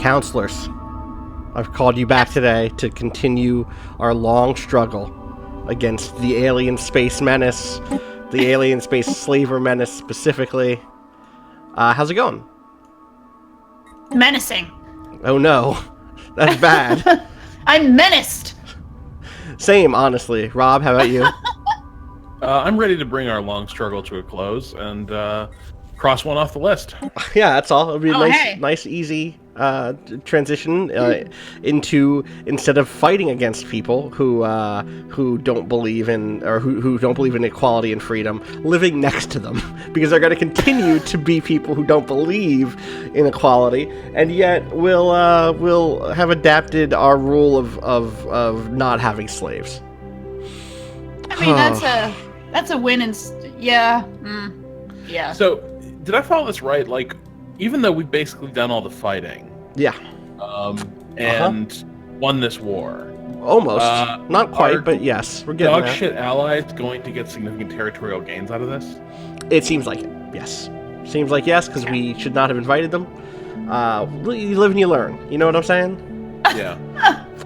Counselors, I've called you back today to continue our long struggle against the alien space menace, the alien space slaver menace specifically. How's it going? Menacing. Oh no, that's bad. I'm menaced. Same, honestly. Rob, how about you? I'm ready to bring our long struggle to a close and cross one off the list. Yeah, that's all. It'll be a hey. nice, easy transition into, instead of fighting against people who don't believe in, or who don't believe in equality and freedom, living next to them, because they're going to continue to be people who don't believe in equality, and yet will have adapted our rule of not having slaves. I mean, that's a win, and yeah. So, did I follow this right? Like, even though we've basically done all the fighting, yeah, and won this war, almost, not quite, but yes, we're getting dog there. shit allies going to get significant territorial gains out of this? It seems like it. Yes, seems like yes, because we should not have invited them. You live and you learn. You know what I'm saying? Yeah.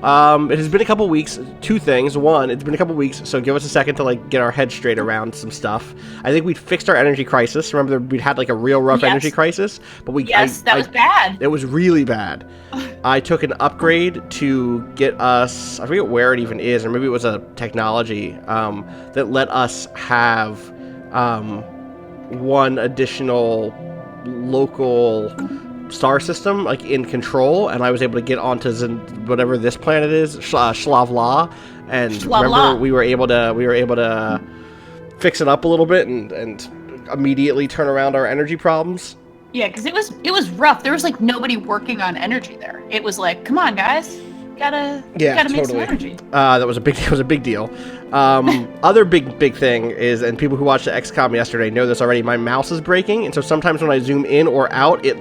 It has been a couple weeks. Two things. One, it's been a couple weeks, so give us a second to get our heads straight around some stuff. I think we'd fixed our energy crisis. Remember, we'd had a real rough energy crisis, but that was bad. It was really bad. I took an upgrade to get us. I forget where it even is, or maybe it was a technology that let us have one additional local star system in control, and I was able to get onto whatever this planet is, Shlavla, and remember we were able to fix it up a little bit and immediately turn around our energy problems. Yeah, because it was rough. There was nobody working on energy there. It was come on, guys, gotta make some energy. That was a big deal. Other big thing is, and people who watched the XCOM yesterday know this already, my mouse is breaking, and so sometimes when I zoom in or out, it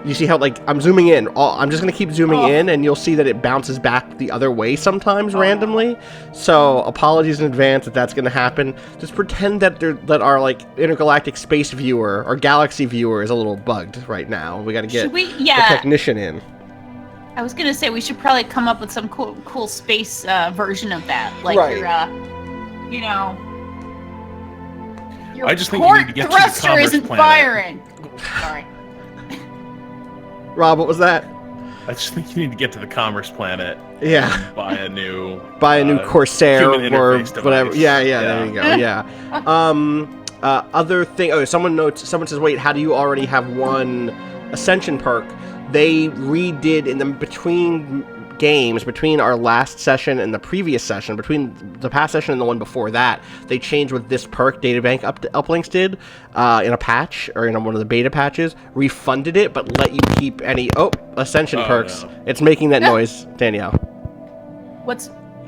you see how I'm zooming in. I'm just gonna keep zooming in, and you'll see that it bounces back the other way sometimes randomly. So apologies in advance if that's gonna happen. Just pretend that our intergalactic space viewer or galaxy viewer is a little bugged right now. We got to get the technician in. I was gonna say we should probably come up with some cool space version of that, your I just think you need to get to the thruster commerce isn't planet. firing. Sorry. Rob, what was that? I just think you need to get to the Commerce Planet. Yeah. And buy a new Corsair human or interface whatever. device. Yeah, there you go. Yeah. Other thing. Oh, someone says, wait, how do you already have one Ascension perk? They redid in the between games, between our last session and the previous session, between the past session and the one before that, they changed what this perk databank uplinks did in a patch, or in one of the beta patches, refunded it, but let you keep any Ascension perks. No. It's making that noise, Danielle.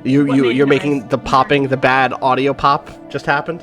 You're making the popping, the bad audio pop just happened.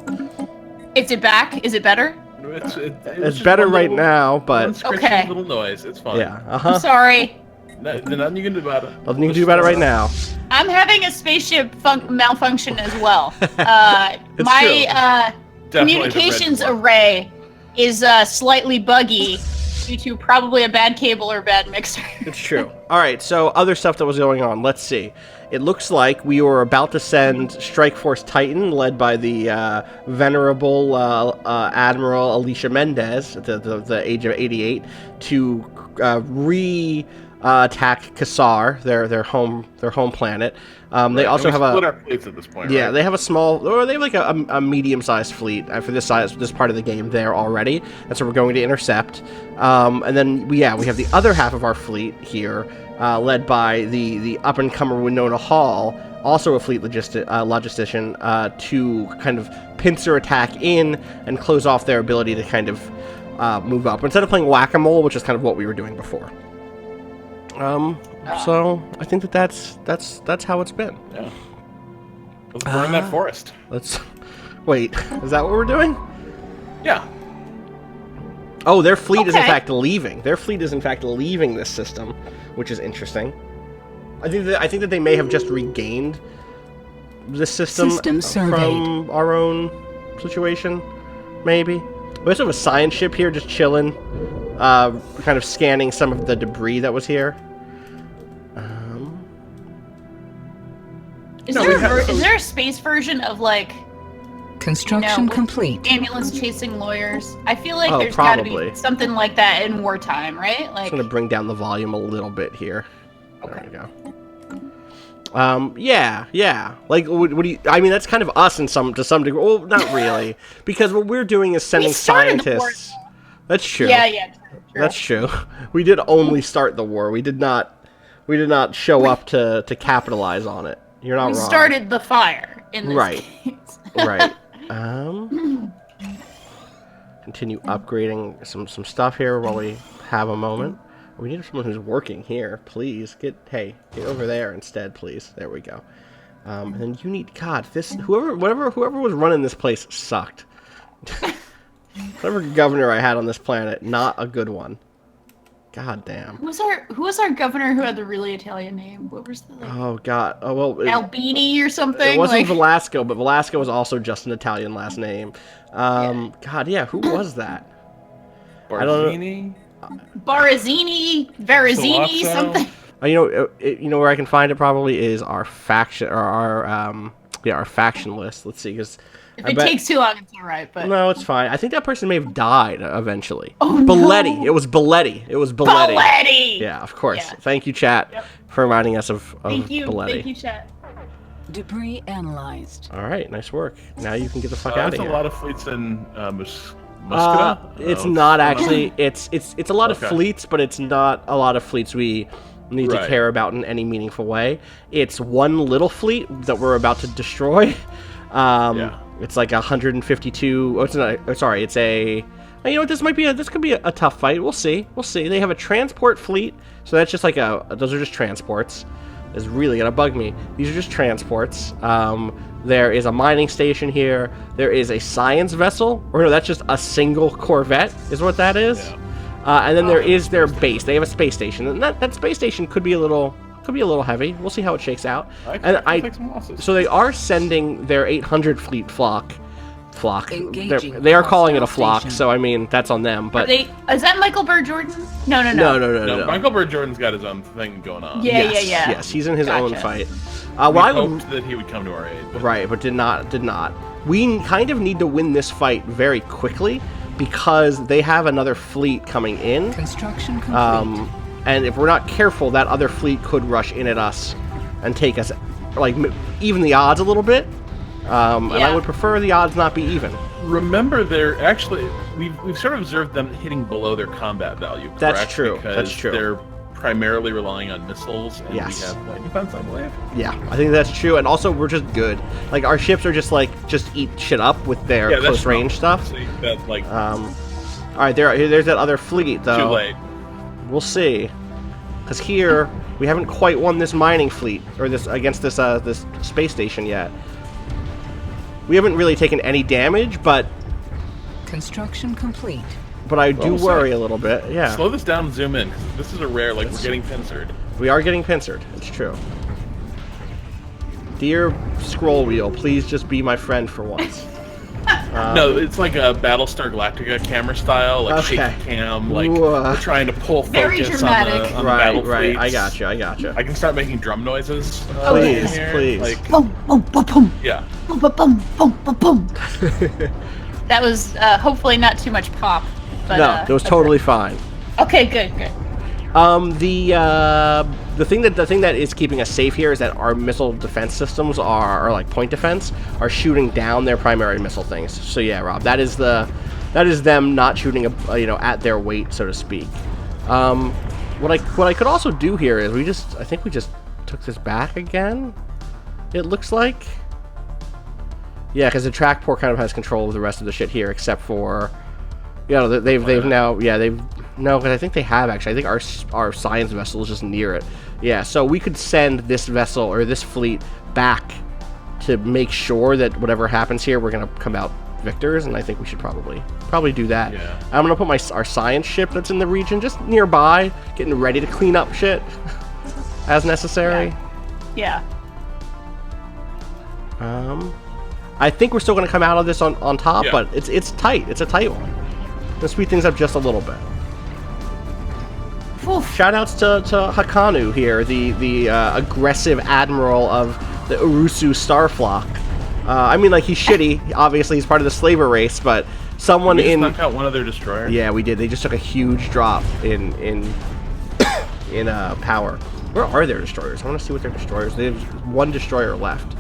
Is it back? Is it better? It's better right now, but okay. Little noise. It's fine. Yeah. I'm sorry. There's nothing you can do about it. Nothing you can do about it right now. I'm having a spaceship malfunction as well. My communications array is slightly buggy due to probably a bad cable or bad mixer. It's true. All right, so other stuff that was going on. Let's see. It looks like we were about to send Strike Force Titan, led by the venerable Admiral Alicia Mendez, at the age of 88, to attack Kassar, their home planet. They also have split our fleets at this point. Yeah, right? they have a small, or they have a medium-sized fleet for this part of the game there already. That's what we're going to intercept. And then we have the other half of our fleet here, led by the up-and-comer Winona Hall, also a fleet logistician, to kind of pincer attack in and close off their ability to kind of move up, instead of playing whack-a-mole, which is kind of what we were doing before. So I think that's how it's been. Yeah. Let's burn that forest. Wait, is that what we're doing? Yeah. Oh, their fleet is in fact leaving. Their fleet is in fact leaving this system, which is interesting. I think that they may have just regained this system from our own situation, maybe. We also have a science ship here just chilling. kind of scanning some of the debris that was here. Is there a space version of like construction complete? Ambulance chasing lawyers. I feel like there's probably. got to be something like that in wartime, right? Like, I'm gonna bring down the volume a little bit here. Okay. There we go. Yeah. Like, what do you? I mean, that's kind of us to some degree. Well, not really, because what we're doing is sending scientists. That's true. Yeah. True. That's true. We did only start the war. We did not show up to capitalize on it. You're not wrong. We started the fire in this case. Right. Continue upgrading some stuff here while we have a moment. We need someone who's working here. Please get over there instead, please. There we go. And then you need whoever was running this place sucked. Whatever governor I had on this planet, not a good one. God damn. Who was our governor who had the really Italian name? What was the Oh god. Oh well. Albini or something? It wasn't Velasco, but Velasco was also just an Italian last name. God, yeah. Who was that? Barzini? Barazzini, Verrazzini, something. You know where I can find it probably is our faction or our faction list. Let's see, because if it takes too long, it's all right. But no, it's fine. I think that person may have died eventually. Oh Belletti. No. It was Belletti. Belletti. Yeah, of course. Yeah. Thank you, chat, for reminding us of Thank you. Belletti. Thank you, chat. Debris analyzed. All right, nice work. Now you can get the fuck out of here. There's a lot of fleets in Muscata? It's not actually. It's a lot of fleets, but it's not a lot of fleets we need to care about in any meaningful way. It's one little fleet that we're about to destroy. It's like 152. Oh, it's not. Sorry, it's a. You know what? This could be a tough fight. We'll see. They have a transport fleet, so that's just like those are just transports. It's really gonna bug me. These are just transports. There is a mining station here. There is a science vessel, or no, that's just a single corvette, is what that is. Yeah. And then there is their base. They have a space station, and that space station could be a little heavy. We'll see how it shakes out. So they are sending their 800 fleet flock. They are calling it a flock, station. So I mean that's on them. But is that Michael Burr Jordan? No. Michael Burr Jordan's got his own thing going on. Yes, he's in his own fight. We hoped that he would come to our aid. But did not. We kind of need to win this fight very quickly because they have another fleet coming in. Construction complete. And if we're not careful, that other fleet could rush in at us and take us, like, even the odds a little bit. And I would prefer the odds not be even. Remember, they're actually we've sort of observed them hitting below their combat value. Correct? That's true. Because that's true. They're primarily relying on missiles, and we have light defense, I believe. Yeah, I think that's true. And also, we're just good. Like, our ships are just eat shit up with their close range stuff. See, that, all right, there's that other fleet though. Too late. We'll see. Because here we haven't quite won this mining fleet or this space station yet. We haven't really taken any damage, but construction complete. But I do worry a little bit. Yeah. Slow this down and zoom in. This is a rare. We're getting pincered. We are getting pincered. It's true. Dear scroll wheel, please just be my friend for once. No, it's like a Battlestar Galactica camera style, like shaky cam, like we're trying to pull focus on the battle fleets. I gotcha. I can start making drum noises. Please. Like, boom, boom, boom, boom. Yeah. Boom, boom, boom, boom, boom, boom. That was hopefully not too much pop. But, no, it was totally fine. Okay, good. The thing that is keeping us safe here is that our missile defense systems or like point defense are shooting down their primary missile things. So yeah, Rob, that is them not shooting at their weight, so to speak. What I could also do here is I think we just took this back again. It looks like. Yeah, because the track port kind of has control of the rest of the shit here, except for. Because I think they have actually. I think our science vessel is just near it. Yeah, so we could send this vessel or this fleet back to make sure that whatever happens here, we're gonna come out victors, and I think we should probably do that. Yeah. I'm gonna put our science ship that's in the region just nearby, getting ready to clean up shit as necessary. Yeah. I think we're still gonna come out of this on top, but it's tight. It's a tight one. Let's speed things up just a little bit. Shoutouts to Hakanu here, the aggressive admiral of the Urusu Starflock. I mean, like, he's shitty. Obviously, he's part of the slaver race, but someone in... knocked out one of their destroyers. Yeah, we did. They just took a huge drop in power. Where are their destroyers? I want to see what their destroyers... They have one destroyer left.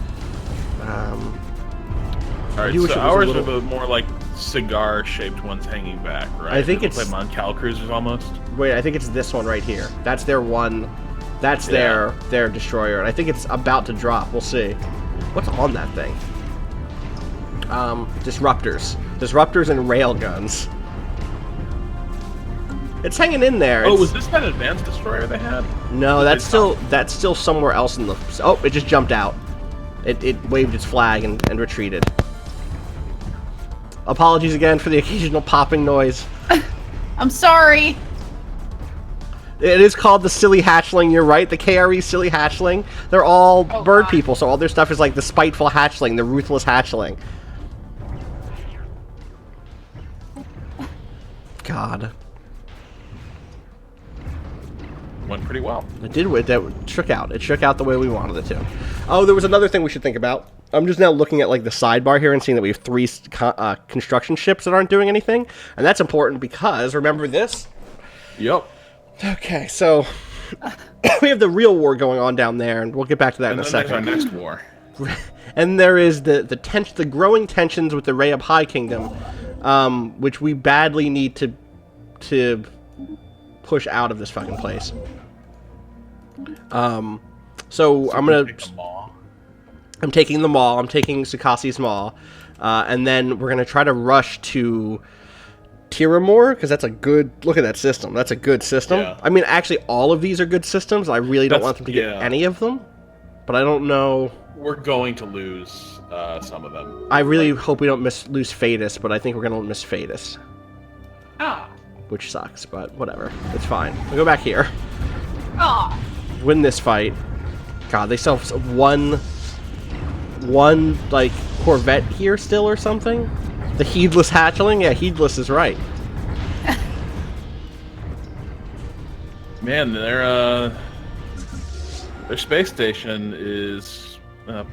Alright, so ours are the more, like, cigar-shaped ones hanging back, right? I think it's... like Mon-Cal cruisers, almost. Wait, I think it's this one right here. That's their one... That's their destroyer, and I think it's about to drop. We'll see. What's on that thing? Disruptors. Disruptors and railguns. It's hanging in there. Oh, was this that advanced destroyer they had? No, that's still somewhere else in the... Oh, it just jumped out. It waved its flag and retreated. Apologies again for the occasional popping noise. I'm sorry. It is called the Silly Hatchling, you're right. The KRE Silly Hatchling. They're all bird people, so all their stuff is like the Spiteful Hatchling, the Ruthless Hatchling. God. Went pretty well. It did. That shook out. It shook out the way we wanted it to. Oh, there was another thing we should think about. I'm just now looking at like the sidebar here and seeing that we have 3 construction ships that aren't doing anything, and that's important because remember this. Yep. Okay, so we have the real war going on down there, and we'll get back to that in a second. Our next war. And there is the growing tensions with the Rayab High Kingdom, which we badly need to push out of this fucking place. So I'm taking the Maw. I'm taking Sukasi's Maw, and then we're gonna try to rush to Tiramore, because that's a good... Look at that system. That's a good system. Yeah. I mean, actually, all of these are good systems. I really don't want them to get any of them, but I don't know... We're going to lose some of them. I really hope we don't lose Phaedus, but I think we're going to miss Phaedus. Ah. Which sucks, but whatever. It's fine. We'll go back here. Ah. Win this fight. God, they still have one, like, Corvette here still or something? The Heedless Hatchling? Yeah, Heedless is right. Man, their space station is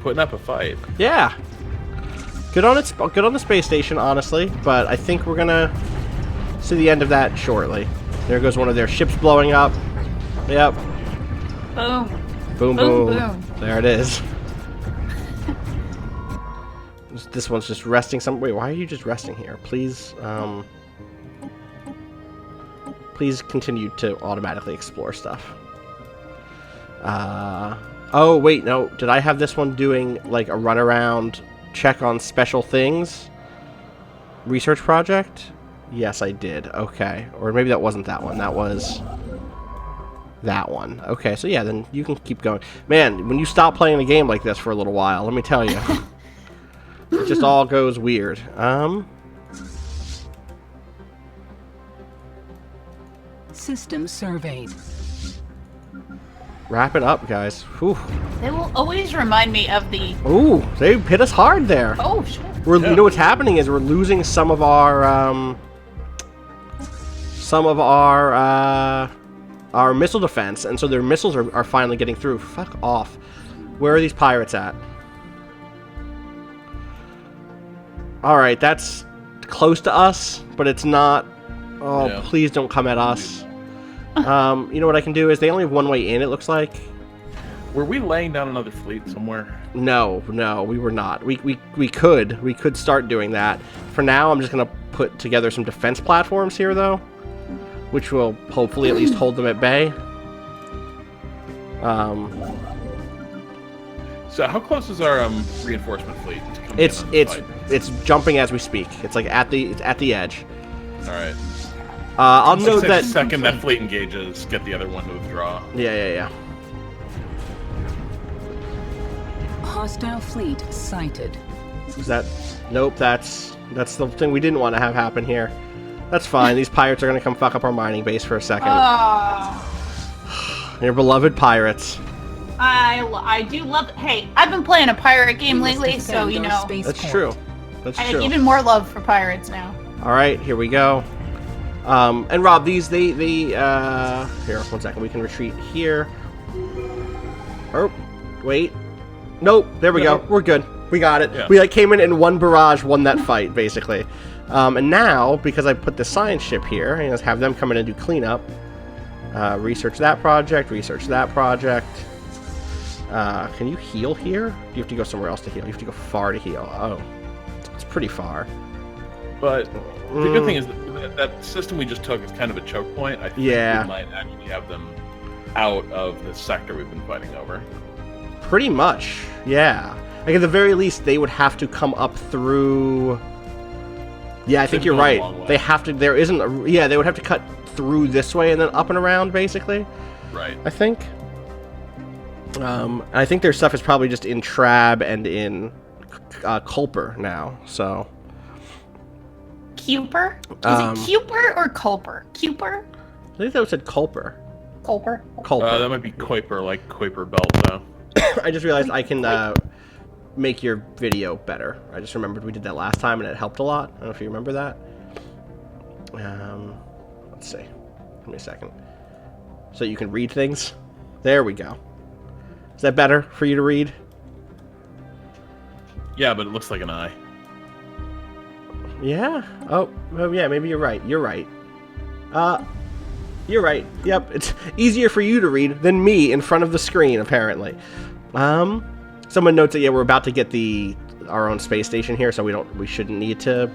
putting up a fight. Yeah. Good on the space station, honestly, but I think we're gonna see the end of that shortly. There goes one of their ships blowing up. Yep. Boom. Boom, boom. Boom. There it is. This one's just resting Wait, why are you just resting here? Please, please continue to automatically explore stuff. Oh, wait, no. Did I have this one doing, like, a runaround check on special things? Research project? Yes, I did. Okay. Or maybe that wasn't that one. That was... that one. Okay, so yeah, then you can keep going. Man, when you stop playing a game like this for a little while, let me tell you... it just all goes weird. System surveyed. Wrap it up, guys. Whew. They will always remind me of the... Ooh, they hit us hard there. Oh, shit. You know what's happening is we're losing some of our missile defense, and so their missiles are finally getting through. Fuck off. Where are these pirates at? Alright, that's close to us, but it's not... Oh, yeah. Please don't come at us. You know what I can do is they only have one way in, it looks like. Were we laying down another fleet somewhere? No, we were not. We could start doing that. For now, I'm just going to put together some defense platforms here, though, which will hopefully at least hold them at bay. So how close is our reinforcement fleet? It's jumping as we speak. It's like at the edge. All right. I'll note that the second that fleet engages, get the other one to withdraw. Yeah. Hostile fleet sighted. Is that? Nope. That's the thing we didn't want to have happen here. That's fine. These pirates are gonna come fuck up our mining base for a second. Your beloved pirates. I do love... Hey, I've been playing a pirate game lately, so, you know... That's true. That's true. I have even more love for pirates now. Alright, here we go. And Rob, these here, 1 second. We can retreat here. Oh, wait. Nope. There we go. We're good. We got it. Yeah. We came in one barrage, won that fight basically. And now, because I put the science ship here, I just have them come in and do cleanup. Research that project. Research that project. Can you heal here? You have to go somewhere else to heal. You have to go far to heal. Oh, it's pretty far. But the good thing is that system we just took is kind of a choke point. I think we might actually have them out of the sector we've been fighting over. Pretty much, yeah. Like at the very least, they would have to come up through. Yeah, I think you're right. They have to. There isn't. They would have to cut through this way and then up and around, basically. Right. I think. I think their stuff is probably just in Trab and in Culper now. So. Kuiper? Is it Kuiper or Culper? Kuiper? I think that said Culper. Culper. That might be Kuiper, like Kuiper belt, though. I just realized I can make your video better. I just remembered we did that last time and it helped a lot. I don't know if you remember that. Let's see. Give me a second. So you can read things. There we go. Is that better for you to read? Yeah, but it looks like an eye. Yeah? Oh, yeah, maybe you're right. You're right. You're right. Yep, it's easier for you to read than me in front of the screen, apparently. Someone notes that, we're about to get our own space station here, so we shouldn't need to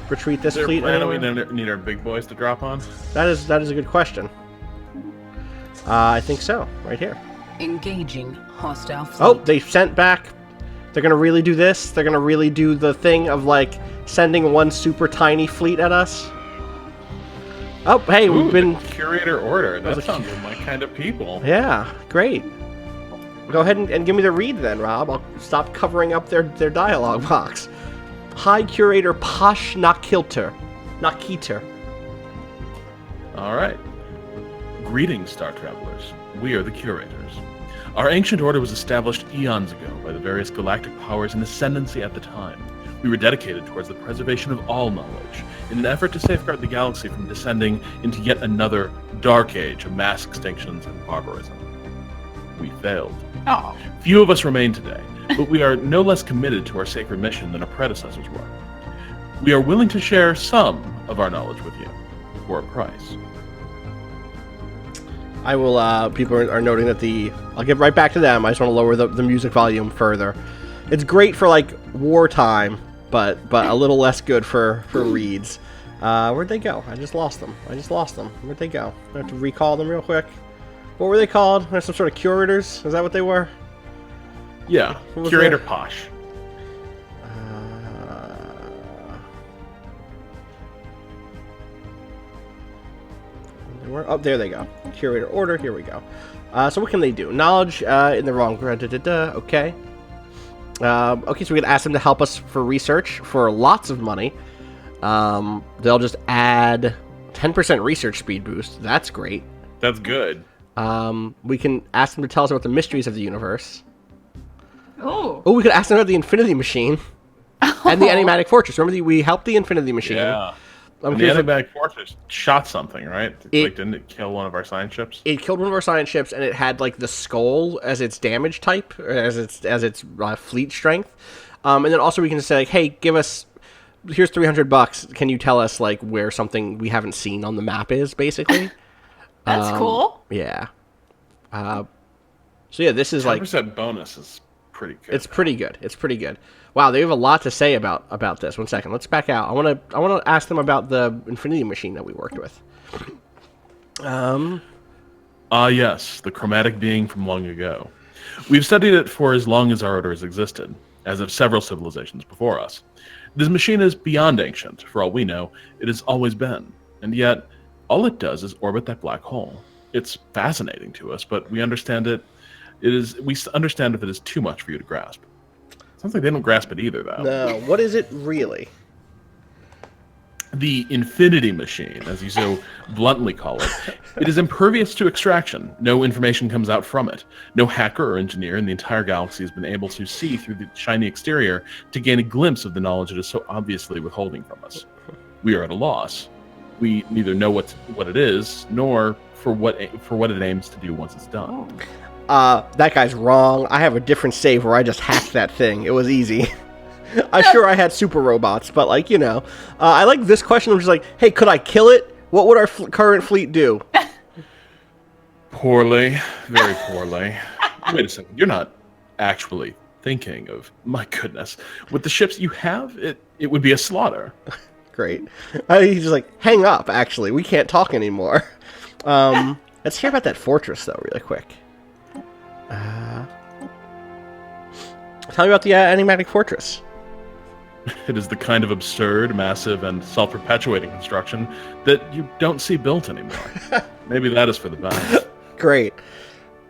retreat this fleet anymore. We need our big boys to drop on? That is a good question. I think so, right here. Engaging hostile fleet. Oh, they sent back. They're gonna really do this. They're gonna really do the thing of sending one super tiny fleet at us. Oh, hey, we've been Curator Order. That sounds like my kind of people. Yeah, great. Go ahead and give me the read then, Rob. I'll stop covering up their dialogue box. High Curator Posh Nakilter. All right. Greetings, Star Travelers. We are the Curators. Our ancient order was established eons ago by the various galactic powers in ascendancy at the time. We were dedicated towards the preservation of all knowledge, in an effort to safeguard the galaxy from descending into yet another dark age of mass extinctions and barbarism. We failed. Oh. Few of us remain today, but we are no less committed to our sacred mission than our predecessors were. We are willing to share some of our knowledge with you, for a price. I will, people are noting that I'll get right back to them. I just want to lower the music volume further. It's great for, wartime, but a little less good for reads. Where'd they go? I just lost them. Where'd they go? I have to recall them real quick. What were they called? They're some sort of curators? Is that what they were? Yeah, Curator Posh. Oh, there they go. Curator Order, here we go. So what can they do? Knowledge in the wrong... Okay. Okay, so we can ask them to help us for research for lots of money. They'll just add 10% research speed boost. That's great. That's good. We can ask them to tell us about the mysteries of the universe. Oh, we could ask them about the Infinity Machine and the Enigmatic Fortress. Remember, we helped the Infinity Machine. Yeah. The Enigmatic Fortress shot something, right? Didn't it kill one of our science ships? It killed one of our science ships, and it had the skull as its damage type, or as its fleet strength. And then also we can say, hey, here's $300. Can you tell us where something we haven't seen on the map is, basically? That's cool. Yeah. So yeah, this is 10% bonus is pretty good. It's pretty good. Wow, they have a lot to say about this. 1 second, let's back out. I want to ask them about the Infinity Machine that we worked with. Yes, the chromatic being from long ago. We've studied it for as long as our order has existed, as of several civilizations before us. This machine is beyond ancient. For all we know, it has always been, and yet all it does is orbit that black hole. It's fascinating to us, but we understand it. We understand if it is too much for you to grasp. Sounds like they don't grasp it either, though. No, what is it really? The Infinity Machine, as you so bluntly call it. It is impervious to extraction. No information comes out from it. No hacker or engineer in the entire galaxy has been able to see through the shiny exterior to gain a glimpse of the knowledge it is so obviously withholding from us. We are at a loss. We neither know what it is, nor for what it aims to do once it's done. That guy's wrong. I have a different save where I just hacked that thing. It was easy. I'm sure I had super robots, but I like this question. I'm just like, hey, could I kill it? What would our current fleet do? Poorly, very poorly. Wait a second, you're not actually thinking of, my goodness, with the ships you have, it would be a slaughter. Great. He's just like, hang up, actually. We can't talk anymore. Let's hear about that fortress, though, really quick. Tell me about the enigmatic fortress. It is the kind of absurd, massive, and self-perpetuating construction that you don't see built anymore. Maybe that is for the best. Great.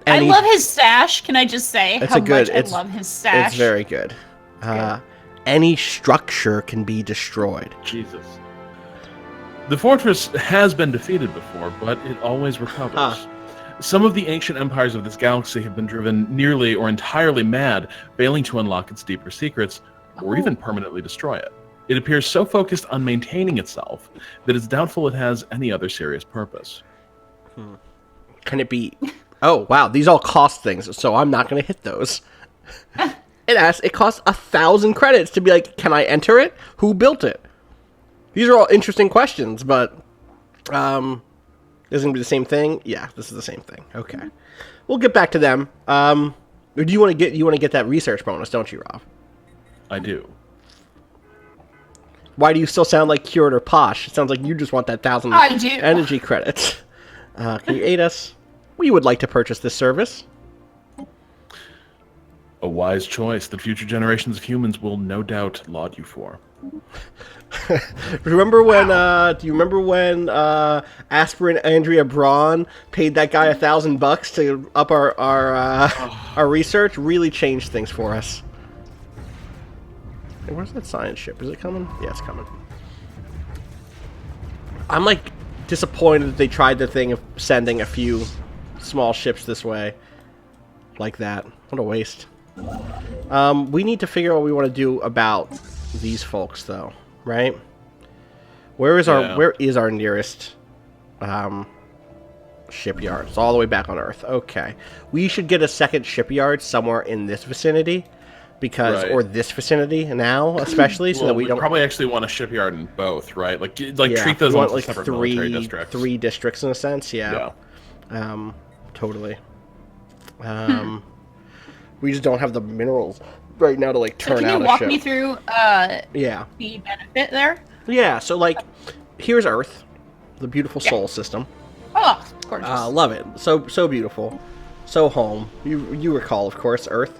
I love his sash. Can I just say how much I love his sash? It's very good. Any structure can be destroyed. Jesus. The fortress has been defeated before, but it always recovers. Some of the ancient empires of this galaxy have been driven nearly or entirely mad, failing to unlock its deeper secrets, or even permanently destroy it. It appears so focused on maintaining itself that it's doubtful it has any other serious purpose. Can it be... Oh, wow, these all cost things, so I'm not going to hit those. It costs 1,000 credits to be like, can I enter it? Who built it? These are all interesting questions, but... Is it going to be the same thing? Yeah, this is the same thing. Okay. We'll get back to them. Or do you want to get that research bonus, don't you, Rob? I do. Why do you still sound like Cured or Posh? It sounds like you just want that 1,000 energy credits. Can you aid us? We would like to purchase this service. A wise choice that future generations of humans will no doubt laud you for. Remember when? Do you remember when Aspirin Andrea Braun paid that guy $1,000 to up our research? Really changed things for us. Hey, where's that science ship? Is it coming? Yeah, it's coming. I'm like disappointed that they tried the thing of sending a few small ships this way, like that. What a waste. We need to figure out what we want to do about these folks, though, right? Where is our nearest shipyard? It's all the way back on Earth. Okay, we should get a second shipyard somewhere in this vicinity, or this vicinity now, especially, so that we don't probably actually want a shipyard in both, right? Like treat those as separate military districts. 3 districts in a sense, yeah. Totally. We just don't have the minerals right now to turn out a ship. Can you walk me through the benefit there? Yeah, so here's Earth, the beautiful Sol system. Oh, gorgeous. Love it. So beautiful. So home. You recall, of course, Earth.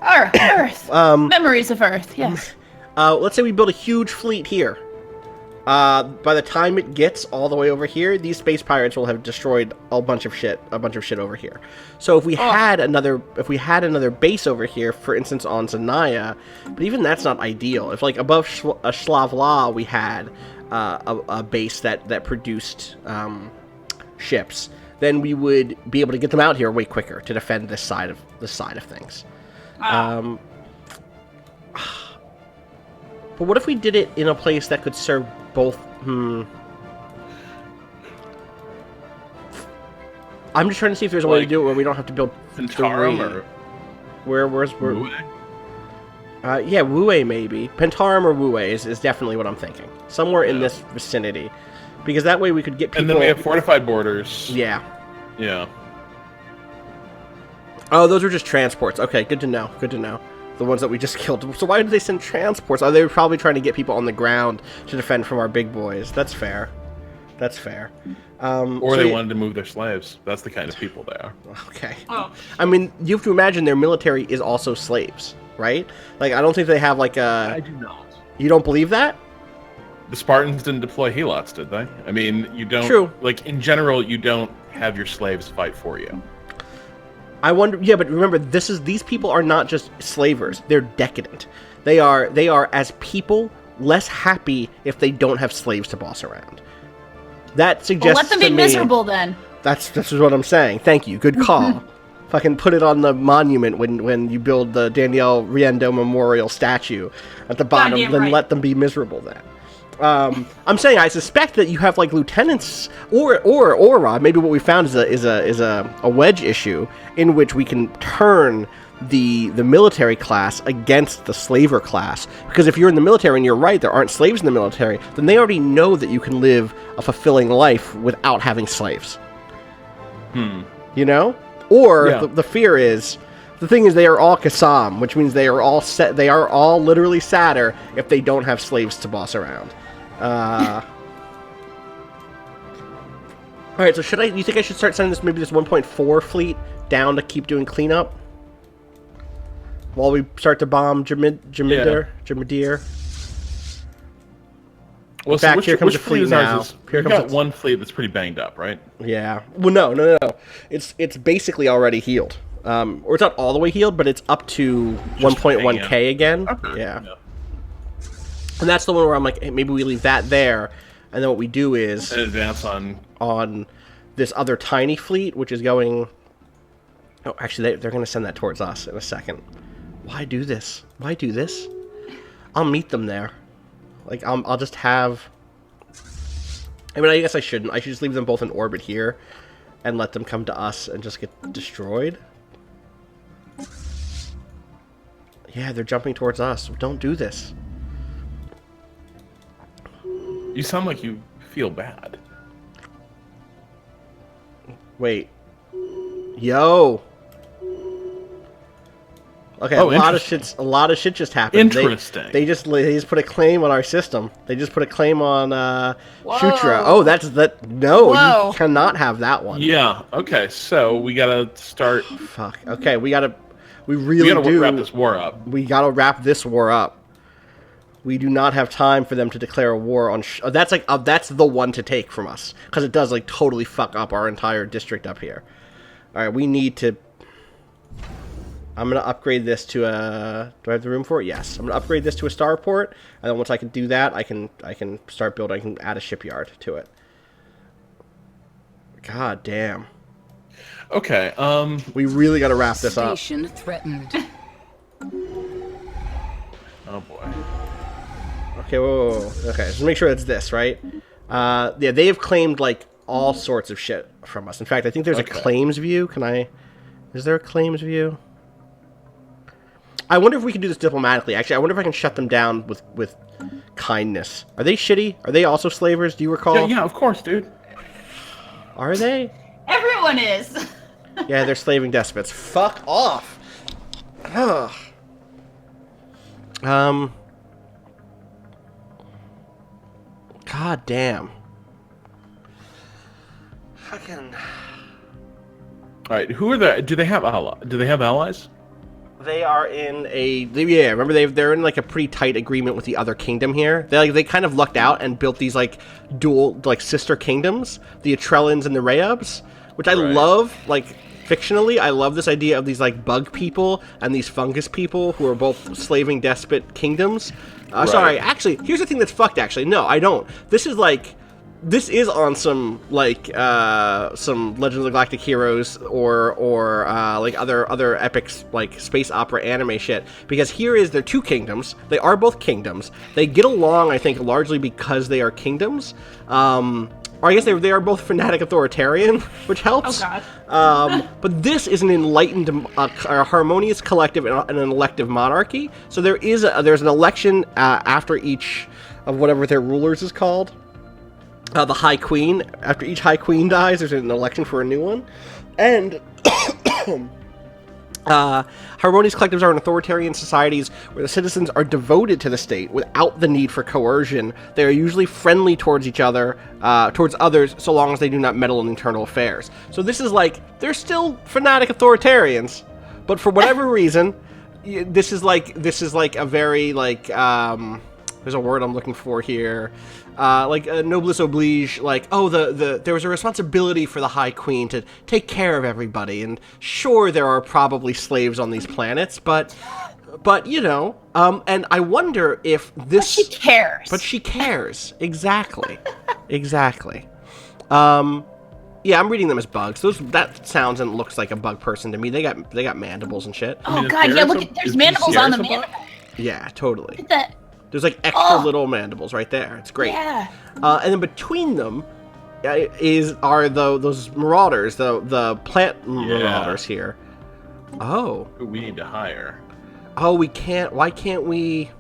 Earth. Memories of Earth, yes. Let's say we build a huge fleet here. By the time it gets all the way over here, these space pirates will have destroyed a bunch of shit over here. So if we had another base over here, for instance on Zanaya, but even that's not ideal. If above Shlavla we had a base that produced ships, then we would be able to get them out here way quicker to defend this side of things. But what if we did it in a place that could serve both? I'm just trying to see if there's a way to do it where we don't have to build Pentarum or where's Wue? Yeah, Wue maybe. Pentarum or Wue is definitely what I'm thinking. Somewhere in this vicinity, because that way we could get people. And then we have fortified borders. Yeah. Yeah. Oh, those are just transports. Okay, good to know. Good to know. The ones that we just killed. So why did they send transports? Are they probably trying to get people on the ground to defend from our big boys? That's fair. That's fair. Or they wanted to move their slaves. That's the kind of people they are. Okay. Oh. I mean, you have to imagine their military is also slaves, right? I don't think they have I do not. You don't believe that? The Spartans didn't deploy helots, did they? I mean, you don't... True. In general, you don't have your slaves fight for you. I wonder. Yeah, but remember, these people are not just slavers; they're decadent. They are as people less happy if they don't have slaves to boss around. That suggests. Well, let them be miserable then. That's what I'm saying. Thank you. Good call. Fucking put it on the monument when you build the Danielle Riendo Memorial statue at the bottom. Then let them be miserable then. I'm saying I suspect that you have like lieutenants or maybe what we found is a wedge issue in which we can turn the military class against the slaver class, because if you're in the military and you're right, there aren't slaves in the military, then they already know that you can live a fulfilling life without having slaves. You know? Or the fear is, the thing is, they are all Qassam, which means they are all literally sadder if they don't have slaves to boss around. Alright, so you think I should start sending this 1.4 fleet down to keep doing cleanup? While we start to bomb Jamidir? Well, in fact, here comes a fleet now. We've got one fleet that's pretty banged up, right? Yeah. Well, no. It's basically already healed. Or it's not all the way healed, but it's up to 1.1k again. Okay. Yeah. And that's the one where I'm like, hey, maybe we leave that there, and then what we do is... And advance on this other tiny fleet, which is going... Oh, actually, they're going to send that towards us in a second. Why do this? Why do this? I'll meet them there. Like, I'll just have... I mean, I guess I shouldn't. I should just leave them both in orbit here and let them come to us and just get destroyed. Yeah, they're jumping towards us. Don't do this. You sound like you feel bad. Wait. Yo! Okay, a lot of shit just happened. Interesting. They just put a claim on our system. They just put a claim on Shutra. Oh, no, Whoa. You cannot have that one. Yeah. Okay. So we gotta start. Fuck. Okay, we gotta wrap this war up. We gotta wrap this war up. We do not have time for them to declare a war on. That's the one to take from us, because it does like totally fuck up our entire district up here. All right, we need to. I'm going to upgrade this to a... Do I have the room for it? Yes. I'm going to upgrade this to a starport, and then once I can do that, I can start building. I can add a shipyard to it. God damn. Okay, we really got to wrap this up. Station threatened. Oh, boy. Okay, whoa. Okay, just make sure it's this, right? Yeah, they have claimed, like, all sorts of shit from us. In fact, I think there's a claims view. Is there a claims view? I wonder if we can do this diplomatically. Actually, I wonder if I can shut them down with kindness. Are they shitty? Are they also slavers? Do you recall? Yeah, of course, dude. Are they? Everyone is. Yeah, they're slaving despots. Fuck off. Ugh. God damn. Fucking. All right, who are the? Do they have allies? They are in remember they're in like a pretty tight agreement with the other kingdom here. They kind of lucked out and built these like dual like sister kingdoms, the Atrellans and the Rayabs, which I love. Like fictionally, I love this idea of these like bug people and these fungus people who are both slaving despot kingdoms. Sorry, actually, here's the thing that's fucked. Actually, no, I don't. This is on some like some Legends of the Galactic Heroes or like other epics like space opera anime shit, because they're two kingdoms. They are both kingdoms. They get along, I think, largely because they are kingdoms. Or I guess they are both fanatic authoritarian, which helps. Oh god. But this is an enlightened, a harmonious collective and an elective monarchy. So there's an election after each of whatever their rulers is called. The High Queen. After each High Queen dies, there's an election for a new one. And harmonious collectives are in authoritarian societies where the citizens are devoted to the state without the need for coercion. They are usually friendly towards each other, towards others, so long as they do not meddle in internal affairs. So this is like, they're still fanatic authoritarians, but for whatever reason, this is like a very like, there's a word I'm looking for here. Like a noblesse oblige, like, oh, there was a responsibility for the High Queen to take care of everybody, and sure, there are probably slaves on these planets, but you know, and I wonder if this... But she cares. But she cares, exactly, exactly. Yeah, I'm reading them as bugs. That sounds and looks like a bug person to me. They got mandibles and shit. Oh god, yeah, look, there's mandibles on the mandible. Yeah, totally. Look at that. There's like extra little mandibles right there. It's great. Yeah. And then between them are those marauders, the plant marauders here. Oh. Who we need to hire. Oh, we can't. Why can't we?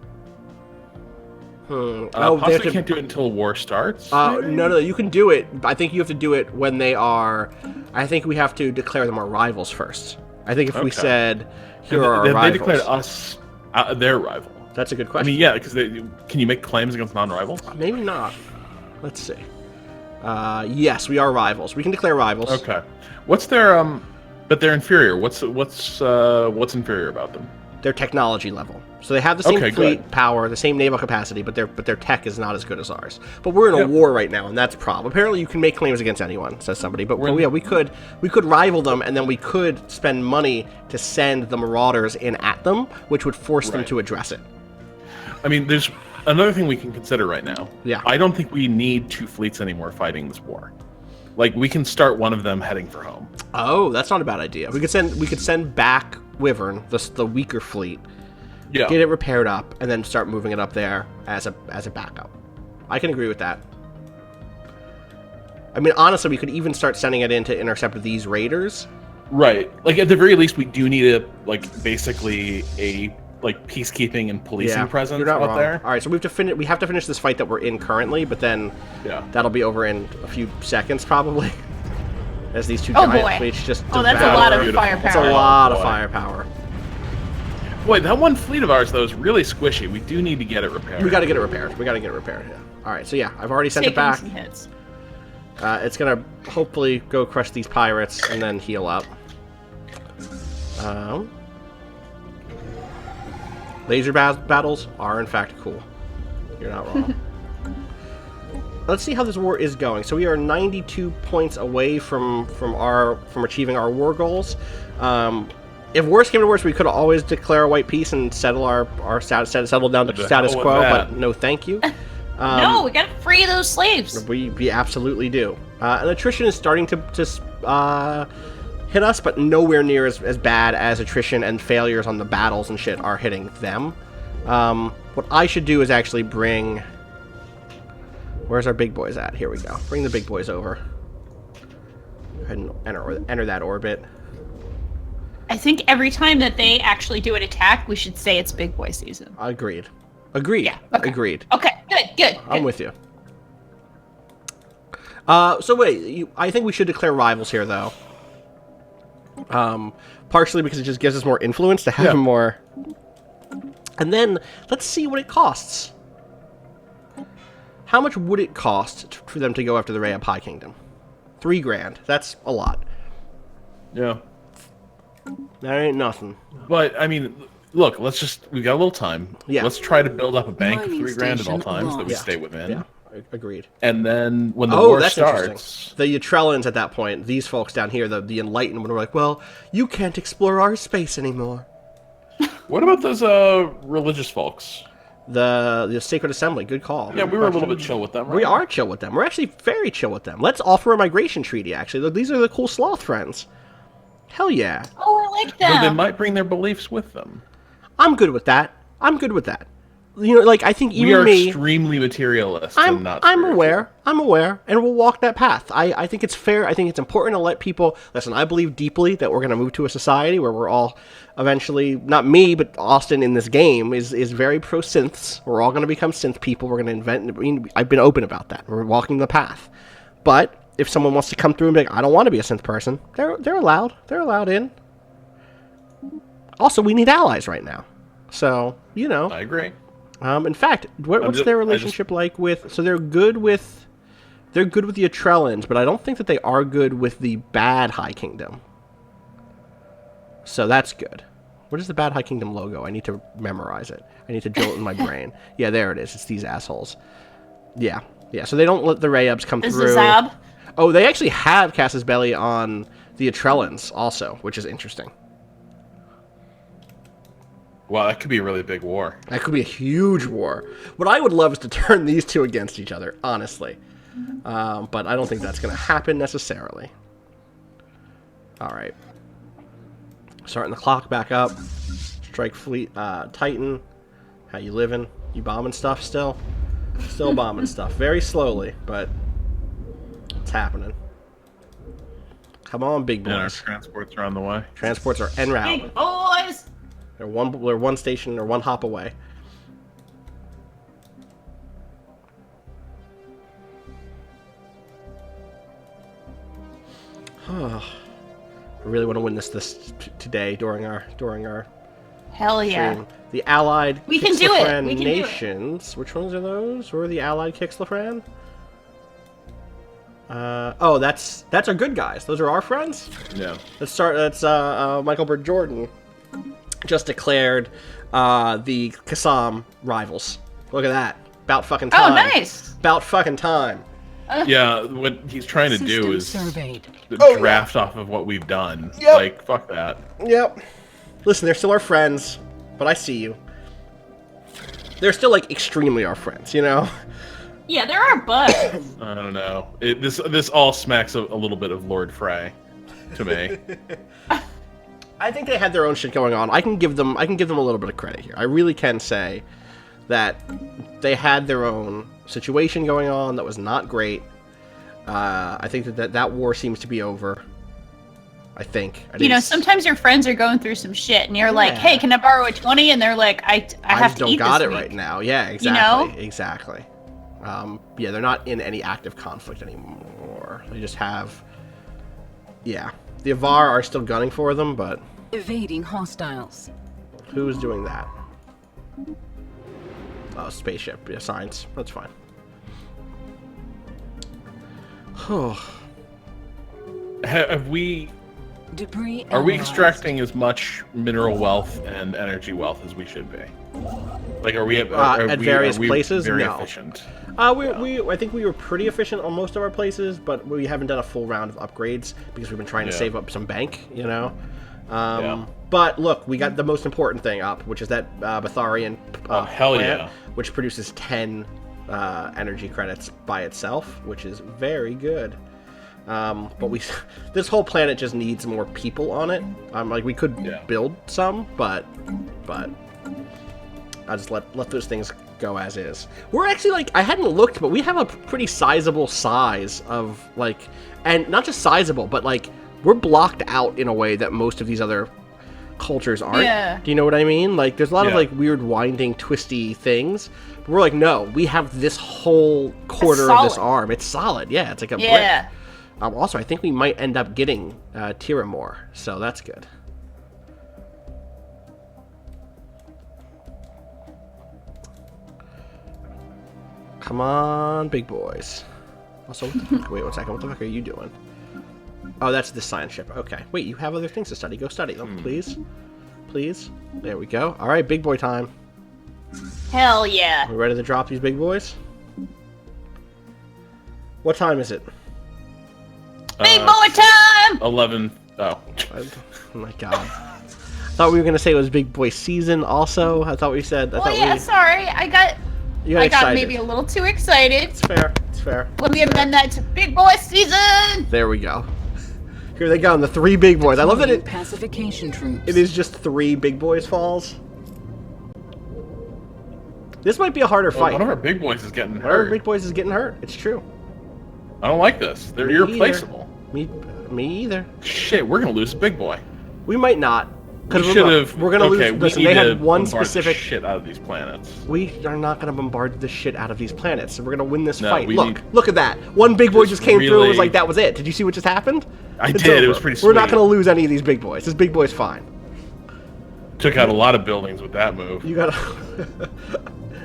Possibly can't do it until war starts. No, you can do it. I think you have to do it when they are. I think we have to declare them our rivals first. I think if we said, "Here are our rivals," they declared us their rival. That's a good question. I mean, yeah, because can you make claims against non-rivals? Maybe not. Let's see. Yes, we are rivals. We can declare rivals. Okay. What's their But they're inferior. What's inferior about them? Their technology level. So they have the same fleet power, the same naval capacity, but their tech is not as good as ours. But we're in a war right now, and that's a problem. Apparently, you can make claims against anyone, says somebody. But yeah, we could rival them, and then we could spend money to send the marauders in at them, which would force them to address it. I mean, there's another thing we can consider right now. Yeah. I don't think we need 2 fleets anymore fighting this war. Like, we can start one of them heading for home. Oh, that's not a bad idea. We could send back Wyvern, the weaker fleet. Yeah. Get it repaired up, and then start moving it up there as a backup. I can agree with that. I mean, honestly, we could even start sending it in to intercept these raiders. Right. Like, at the very least, we do need basically a peacekeeping and policing presence out there. All right, so we have to finish this fight that we're in currently, but then that'll be over in a few seconds probably. As these two giant fleets just that's a lot of firepower. That's a lot of firepower. Boy, that one fleet of ours though is really squishy. We do need to get it repaired. We got to get it repaired. Yeah. All right, so yeah, I've already sent it back. Some hits. It's gonna hopefully go crush these pirates and then heal up. Laser battles are in fact cool. You're not wrong. Let's see how this war is going. So we are 92 points away from achieving our war goals. If worse came to worse, we could always declare a white peace and settle settle down to status quo. But no, thank you. No, we gotta free those slaves. We absolutely do. And attrition is starting to hit us, but nowhere near as bad as attrition and failures on the battles and shit are hitting them. What I should do is actually bring... Where's our big boys at? Here we go. Bring the big boys over. Go ahead and enter that orbit. I think every time that they actually do an attack, we should say it's big boy season. Agreed. Yeah, okay. Agreed. Okay, good. I'm with you. So wait, I think we should declare rivals here, though. Partially because it just gives us more influence to have more. And then let's see what it costs. How much would it cost for them to go after the Rayab High Kingdom? $3,000. That's a lot. Yeah. That ain't nothing. But I mean, look. We got a little time. Yeah. Let's try to build up a bank of $3,000 at all times that we stay within. Yeah. Agreed. And then when the war starts, the Utrellans at that point, these folks down here, the Enlightened, were like, "Well, you can't explore our space anymore." What about those religious folks? The Sacred Assembly, good call. Yeah, we were a little bit chill with them, right? We are chill with them. We're actually very chill with them. Let's offer a migration treaty, actually. Look, these are the cool sloth friends. Hell yeah. Oh, I like them. But they might bring their beliefs with them. I'm good with that. You know, like, I think even we are me... extremely materialist and not I'm aware, and we'll walk that path. I think it's fair. I think it's important to let people... Listen, I believe deeply that we're going to move to a society where we're all eventually... Not me, but Austin in this game is very pro-synths. We're all going to become synth people. We're going to invent... I mean, I've been open about that. We're walking the path. But if someone wants to come through and be like, I don't want to be a synth person, they're allowed. They're allowed in. Also, we need allies right now. So, you know... I agree. In fact, what's their relationship like with... So they're good with the Utrellans, but I don't think that they are good with the bad High Kingdom. So that's good. What is the bad High Kingdom logo? I need to memorize it. I need to drill it in my brain. Yeah, there it is. It's these assholes. Yeah. So they don't let the Rayabs come through. Is Zab? Oh, they actually have Casus Belli on the Utrellans also, which is interesting. Wow, that could be a really big war. That could be a huge war. What I would love is to turn these two against each other, honestly. But I don't think that's going to happen necessarily. All right. Starting the clock back up. Strike Fleet Titan. How you living? You bombing stuff still? Still bombing stuff. Very slowly, but it's happening. Come on, big boys. Yeah, our transports are on the way. Transports are en route. Big boys! They're one station or one hop away. I really want to win this today during our Hell yeah. stream. The Allied We can do it. We can nations. Which ones are those? Where are the Allied Kixlafran? Oh, that's our good guys. Those are our friends. Yeah. Let's start. That's Michael Bird Jordan just declared the Qassam rivals. Look at that. About fucking time. Oh, nice. About fucking time. Yeah, what he's trying to do is surveyed. draft off of what we've done. Yep. Like, fuck that. Yep. Listen, they're still our friends, but I see you. They're still, like, extremely our friends, you know? Yeah, there are bugs. I don't know. This all smacks a little bit of Lord Frey to me. I think they had their own shit going on. I can give them a little bit of credit here. I really can say that they had their own situation going on that was not great. I think that war seems to be over. I think. You know, sometimes your friends are going through some shit, and you're like, "Hey, can I borrow a 20?" And they're like, "I have to eat this don't got it week." right now. Yeah, exactly. You know? Exactly. Yeah, they're not in any active conflict anymore. They just have. Yeah, the Avar are still gunning for them, but Evading hostiles. who's doing that? Oh, spaceship. Yeah, science. That's fine. Have we? Debris. Are we analyzed. extracting as much mineral wealth and energy wealth as we should be? Like, are we at various places? Very No. efficient. I think we were pretty efficient on most of our places, but we haven't done a full round of upgrades because we've been trying to save up some bank, you know. But look, we got the most important thing up, which is that Batharian hell plant, yeah. which produces 10 energy credits by itself, which is very good. But this whole planet just needs more people on it. Like we could build some, but I just let those things go as is. We're actually like, I hadn't looked, but we have a pretty sizable size of like, and not just sizable, but like we're blocked out in a way that most of these other cultures aren't. Yeah. Do you know what I mean? Like there's a lot of like weird winding twisty things. But we're like, no, we have this whole quarter of this arm. It's solid. Yeah, it's like a brick. Also, I think we might end up getting Tiramore, so that's good. Come on, big boys. Also, what the fuck? Wait 1 second. What the fuck are you doing? Oh, that's the science ship. Okay. Wait, you have other things to study. Go study them, please. Please. There we go. All right, big boy time. Hell yeah. We ready to drop these big boys? What time is it? Big boy time! 11. Oh. Oh my god. I thought we were going to say it was big boy season also. I thought we said... Sorry. I got maybe a little too excited. It's fair. It's fair. Let me amend that to big boy season! There we go. Here they go, the 3 big boys. I love that it... Pacification troops. It is just 3 big boys falls. This might be a harder fight. One of our big boys is getting hurt. One of our big boys is getting hurt. It's true. I don't like this. They're irreplaceable. Me either. Shit, we're gonna lose a big boy. We might not. We should have. We're gonna lose. Listen, they had one specific shit out of these planets. We are not gonna bombard the shit out of these planets. So we're gonna win this No, fight. we Look at that. One big boy just came through and was really- like, that was it. Did you see what just happened? I It's did. over. It was pretty We're not sweet. gonna lose any of these big boys. This big boy's fine. Took out a lot of buildings with that move. You gotta,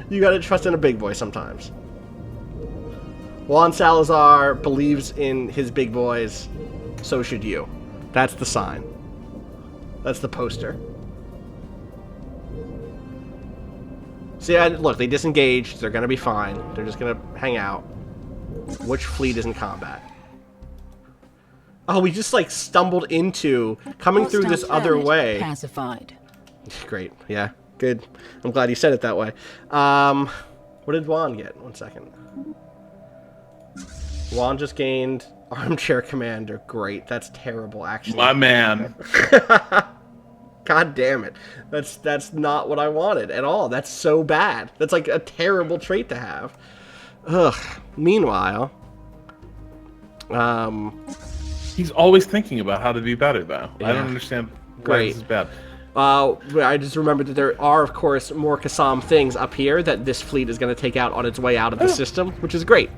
you gotta trust in a big boy sometimes. Juan Salazar believes in his big boys. So should you. That's the sign. That's the poster. See, look, they disengaged. They're gonna be fine. They're just gonna hang out. Which fleet is in combat? Oh, we just like stumbled into coming through this Hostile other planet way. Pacified. Great. Yeah. Good. I'm glad you said it that way. What did Juan get? 1 second. Juan just gained Armchair Commander. Great. That's terrible, actually. My man. Kind God damn it. That's not what I wanted at all. That's so bad. That's like a terrible trait to have. Ugh. Meanwhile, he's always thinking about how to be better, though. Yeah. I don't understand why Great. this is bad. I just remembered that there are, of course, more Qassam things up here that this fleet is going to take out on its way out of the system, which is great.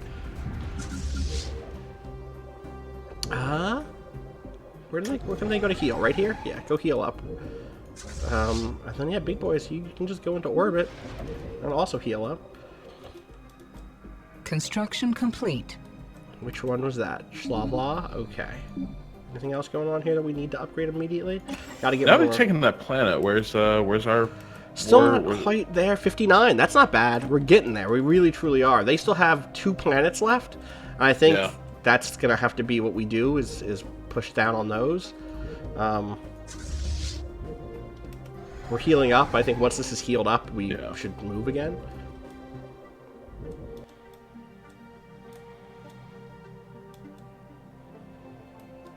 Where can they go to heal? Right here? Yeah, go heal up. And then, yeah, big boys, you can just go into orbit and also heal up. Construction complete. Which one was that? Schlavla? Okay. Anything else going on here that we need to upgrade immediately? Gotta get Now more. we're taking that planet. Where's our... Still not quite there. 59. That's not bad. We're getting there. We really, truly are. They still have 2 planets left. And I think that's going to have to be what we do is push down on those. We're healing up. I think once this is healed up, we should move again.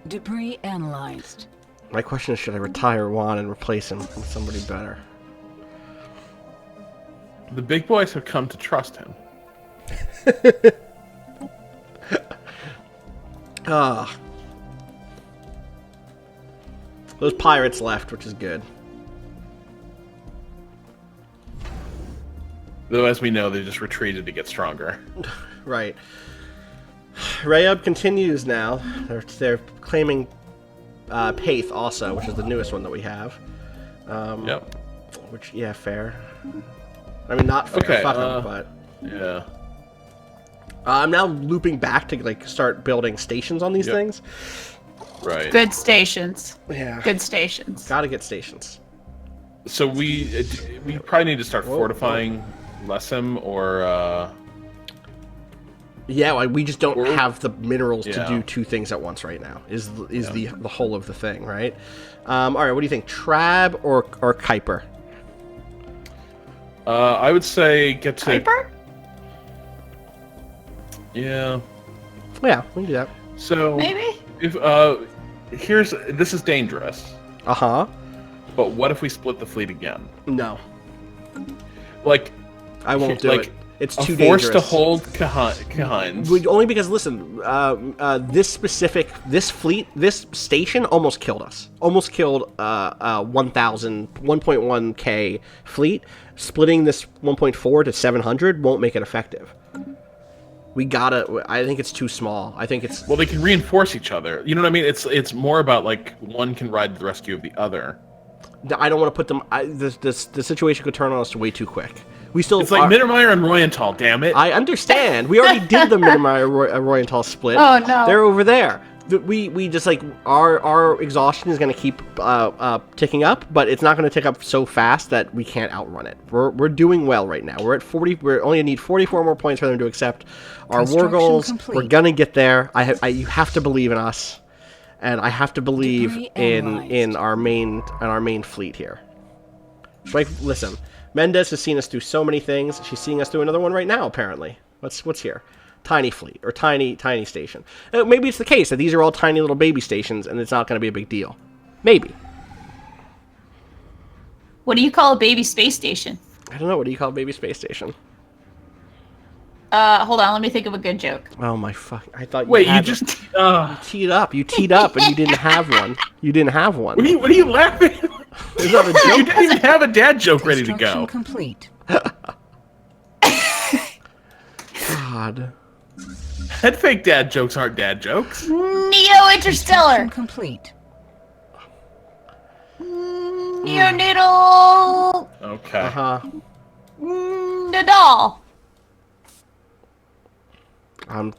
Debris analyzed. My question is, should I retire Juan and replace him with somebody better? The big boys have come to trust him. Those pirates left, which is good. Though, as we know, they just retreated to get stronger. Right. Rayub continues now. They're claiming Paith also, which is the newest one that we have. Yep. Which, yeah, fair. I mean, not fair, Okay, fuck 'em, but... Yeah. I'm now looping back to, like, start building stations on these things. Right. Good stations. Yeah. Good stations. Gotta get stations. So we probably need to start fortifying Lessem or... Yeah, like, we just don't have the minerals to Yeah. do 2 things at once right now, is the whole of the thing, right? Alright, what do you think? Trab or Kuiper? I would say get to... Kuiper? Yeah. Yeah, we can do that. So... Maybe? If this is dangerous, Uh-huh. but what if we split the fleet again? No. Like... I won't do like, it. It's a too force dangerous. to hold Kahans. Only because, listen, this fleet, this station almost killed us. Almost killed 1.1k fleet. Splitting this 1.4 to 700 won't make it effective. We gotta... I think it's too small. I think it's... Well, they can reinforce each other. You know what I mean? It's more about, like, one can ride to the rescue of the other. I don't want to put them... the situation could turn on us way too quick. We still... It's like Mittermeier and Royenthal, damn it. I understand. We already did the Mittermeier Royenthal split. Oh, no. They're over there. We just, like, our exhaustion is going to keep ticking up, but it's not going to tick up so fast that we can't outrun it. We're doing well right now. We're at 40. We only need 44 more points for them to accept our war goals. Complete. We're going to get there. You have to believe in us, and I have to believe in our main fleet here. Like, listen, Mendez has seen us through so many things. She's seeing us through another one right now, apparently. What's here? Tiny fleet, or tiny station. Maybe it's the case that these are all tiny little baby stations, and it's not going to be a big deal. Maybe. What do you call a baby space station? I don't know. What do you call a baby space station? Hold on, let me think of a good joke. Oh my fuck! I thought you Wait, had you just... one. You teed up, and you didn't have one. You didn't have one. What are you laughing at? It's not a joke. You didn't even have a dad joke ready to Construction go. complete. God. Head fake dad jokes aren't dad jokes. Neo Interstellar. Complete. Neonatal. Okay. Uh-huh. Nadal.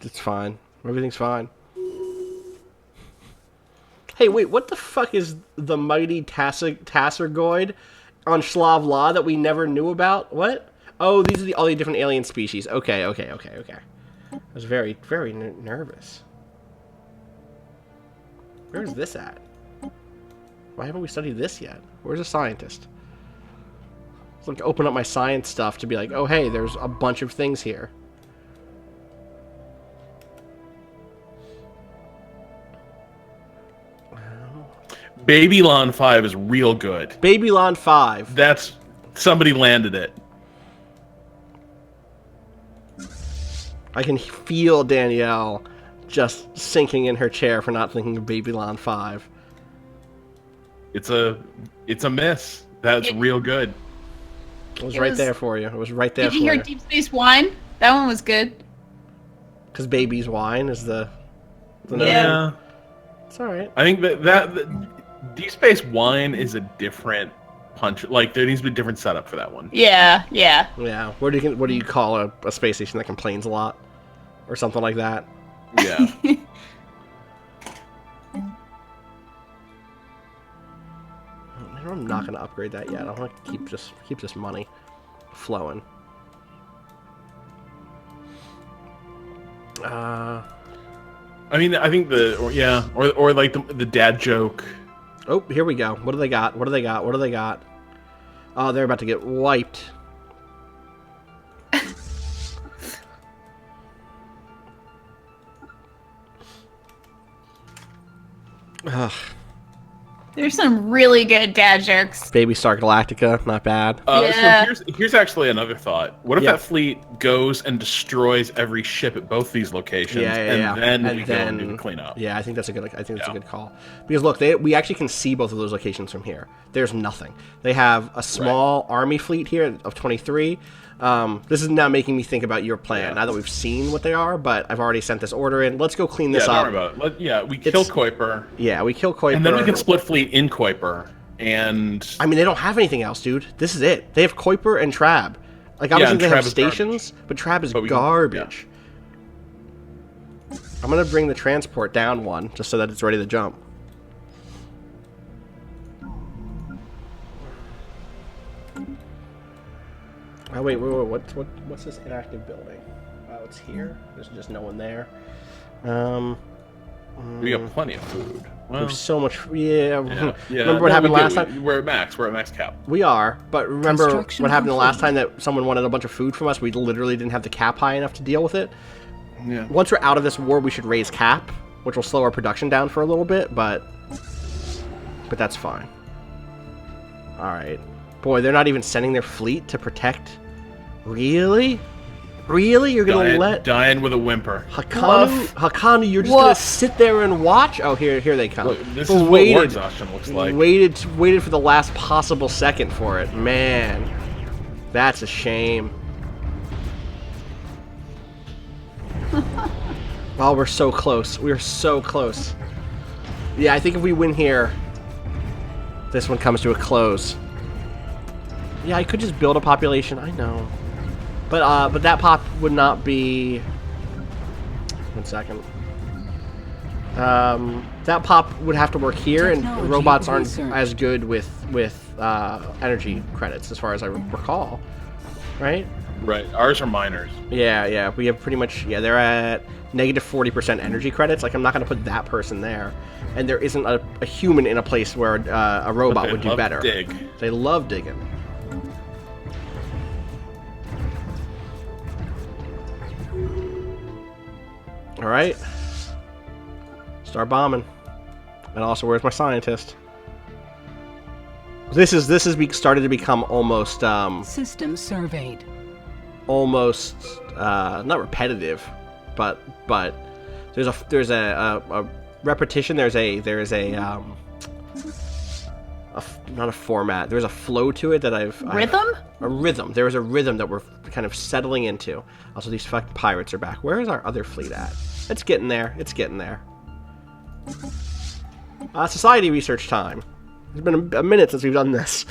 It's fine. Everything's fine. Hey, wait, what the fuck is the mighty Tassergoid on Schlavla that we never knew about? What? Oh, these are all the different alien species. Okay. I was very, very nervous. Where's this at? Why haven't we studied this yet? Where's a scientist? Let's like open up my science stuff to be like, oh hey, there's a bunch of things here. Babylon 5 is real good. Babylon 5. That's somebody landed it. I can feel Danielle just sinking in her chair for not thinking of Babylon 5. It's a miss. That's real good. It was right there for you. It was right there for you. Did you hear Deep Space Wine? That one was good. Because Baby's Wine is the Yeah. It's alright. I think that Deep Space Wine is a different punch. Like, there needs to be a different setup for that one. Yeah. Yeah. What do you call a space station that complains a lot? Or something like that? Yeah. I'm not going to upgrade that yet. I want to keep this money flowing. I mean, I think or like the dad joke. Oh, here we go. What do they got? Oh, they're about to get wiped. Ugh. There's some really good dad jokes. Baby Star Galactica, not bad. Yeah. So here's actually another thought. What if that fleet goes and destroys every ship at both these locations, then we go and do the cleanup? Yeah, I think that's a good call. Because look, we actually can see both of those locations from here. There's nothing. They have a small army fleet here of 23. This is now making me think about your plan. Now that we've seen what they are, but I've already sent this order in. Let's go clean this up. Don't worry about it. We kill Kuiper. Yeah, we kill Kuiper. And then we can split fleet in Kuiper. And I mean, they don't have anything else, dude. This is it. They have Kuiper and Trab. Like, obviously they have stations, but Trab is garbage. I'm going to bring the transport down one, just so that it's ready to jump. Oh, wait, what's this inactive building? Oh, it's here. There's just no one there. We have plenty of food. Well, there's so much. Yeah. Remember what no, happened last time? We're at max. We're at max cap. We are, but remember what happened the last time that someone wanted a bunch of food from us? We literally didn't have the cap high enough to deal with it. Yeah. Once we're out of this war, we should raise cap, which will slow our production down for a little bit, but that's fine. All right. Boy, they're not even sending their fleet to protect. Really? Really? You're gonna let dying with a whimper. Hakanu, you're just gonna sit there and watch? Oh, here they come. Look, this is what war exhaustion looks like. Waited for the last possible second for it. Man, that's a shame. Oh, we're so close. We're so close. Yeah, I think if we win here, this one comes to a close. Yeah, I could just build a population. I know. But that pop would not be... 1 second. That pop would have to work here, and robots aren't as good with energy credits, as far as I recall. Right? Right. Ours are miners. Yeah. We have pretty much... Yeah, they're at negative 40% energy credits. Like, I'm not going to put that person there. And there isn't a human in a place where a robot would do better. They love digging. All right, start bombing. And also, where's my scientist? This is started to become almost system surveyed. Almost not repetitive, but there's a repetition. There's not a format. There's a flow to it that a rhythm. There is a rhythm that we're kind of settling into. Also, these fucking pirates are back. Where is our other fleet at? It's getting there. Society research time. It's been a minute since we've done this.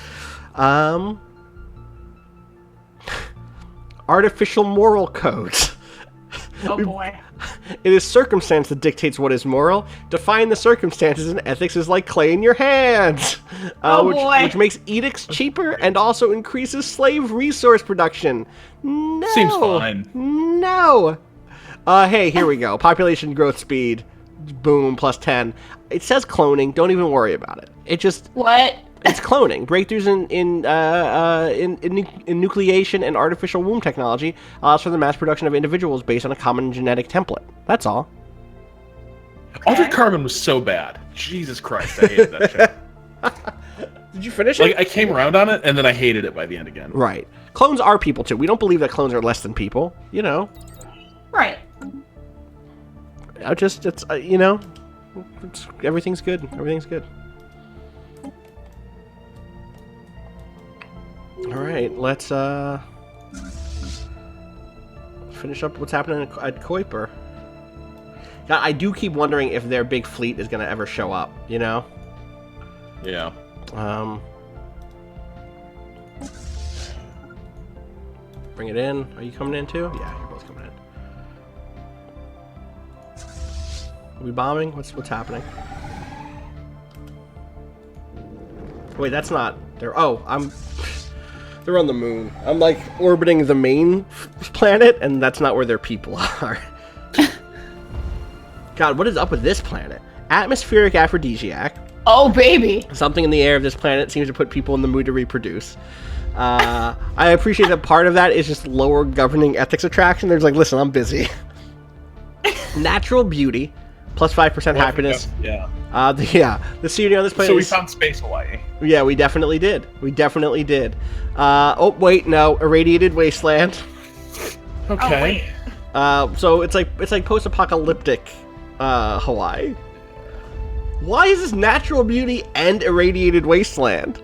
Artificial moral codes. Oh boy. It is circumstance that dictates what is moral. Define the circumstances, and ethics is like clay in your hands. Which makes edicts cheaper and also increases slave resource production. No. Seems fine. No. Hey, here we go. Population growth speed. Boom, plus 10. It says cloning. Don't even worry about it. It just... What? It's cloning. Breakthroughs in nucleation and artificial womb technology allows for the mass production of individuals based on a common genetic template. That's all. Altered Carbon was so bad. Jesus Christ, I hated that show. Did you finish it? Like, I came around on it, and then I hated it by the end again. Right. Clones are people, too. We don't believe that clones are less than people, you know? Right. It's, you know, everything's good. Everything's good. All right, let's finish up what's happening at Kuiper. God, I do keep wondering if their big fleet is going to ever show up, you know? Yeah. Bring it in. Are you coming in too? Yeah, you're both coming in. Are we bombing? What's happening? Wait, that's not... They're on the moon. I'm like orbiting the main planet, and that's not where their people are. God, what is up with this planet? Atmospheric aphrodisiac. Oh, baby. Something in the air of this planet seems to put people in the mood to reproduce. I appreciate that part of that is just lower governing ethics attraction. There's like, listen, I'm busy. Natural beauty, plus 5% happiness. Yeah. The scenery on this planet. So we found Space Hawaii. Yeah, we definitely did. Oh wait, no, irradiated wasteland. Okay. So it's like post-apocalyptic Hawaii. Why is this natural beauty and irradiated wasteland?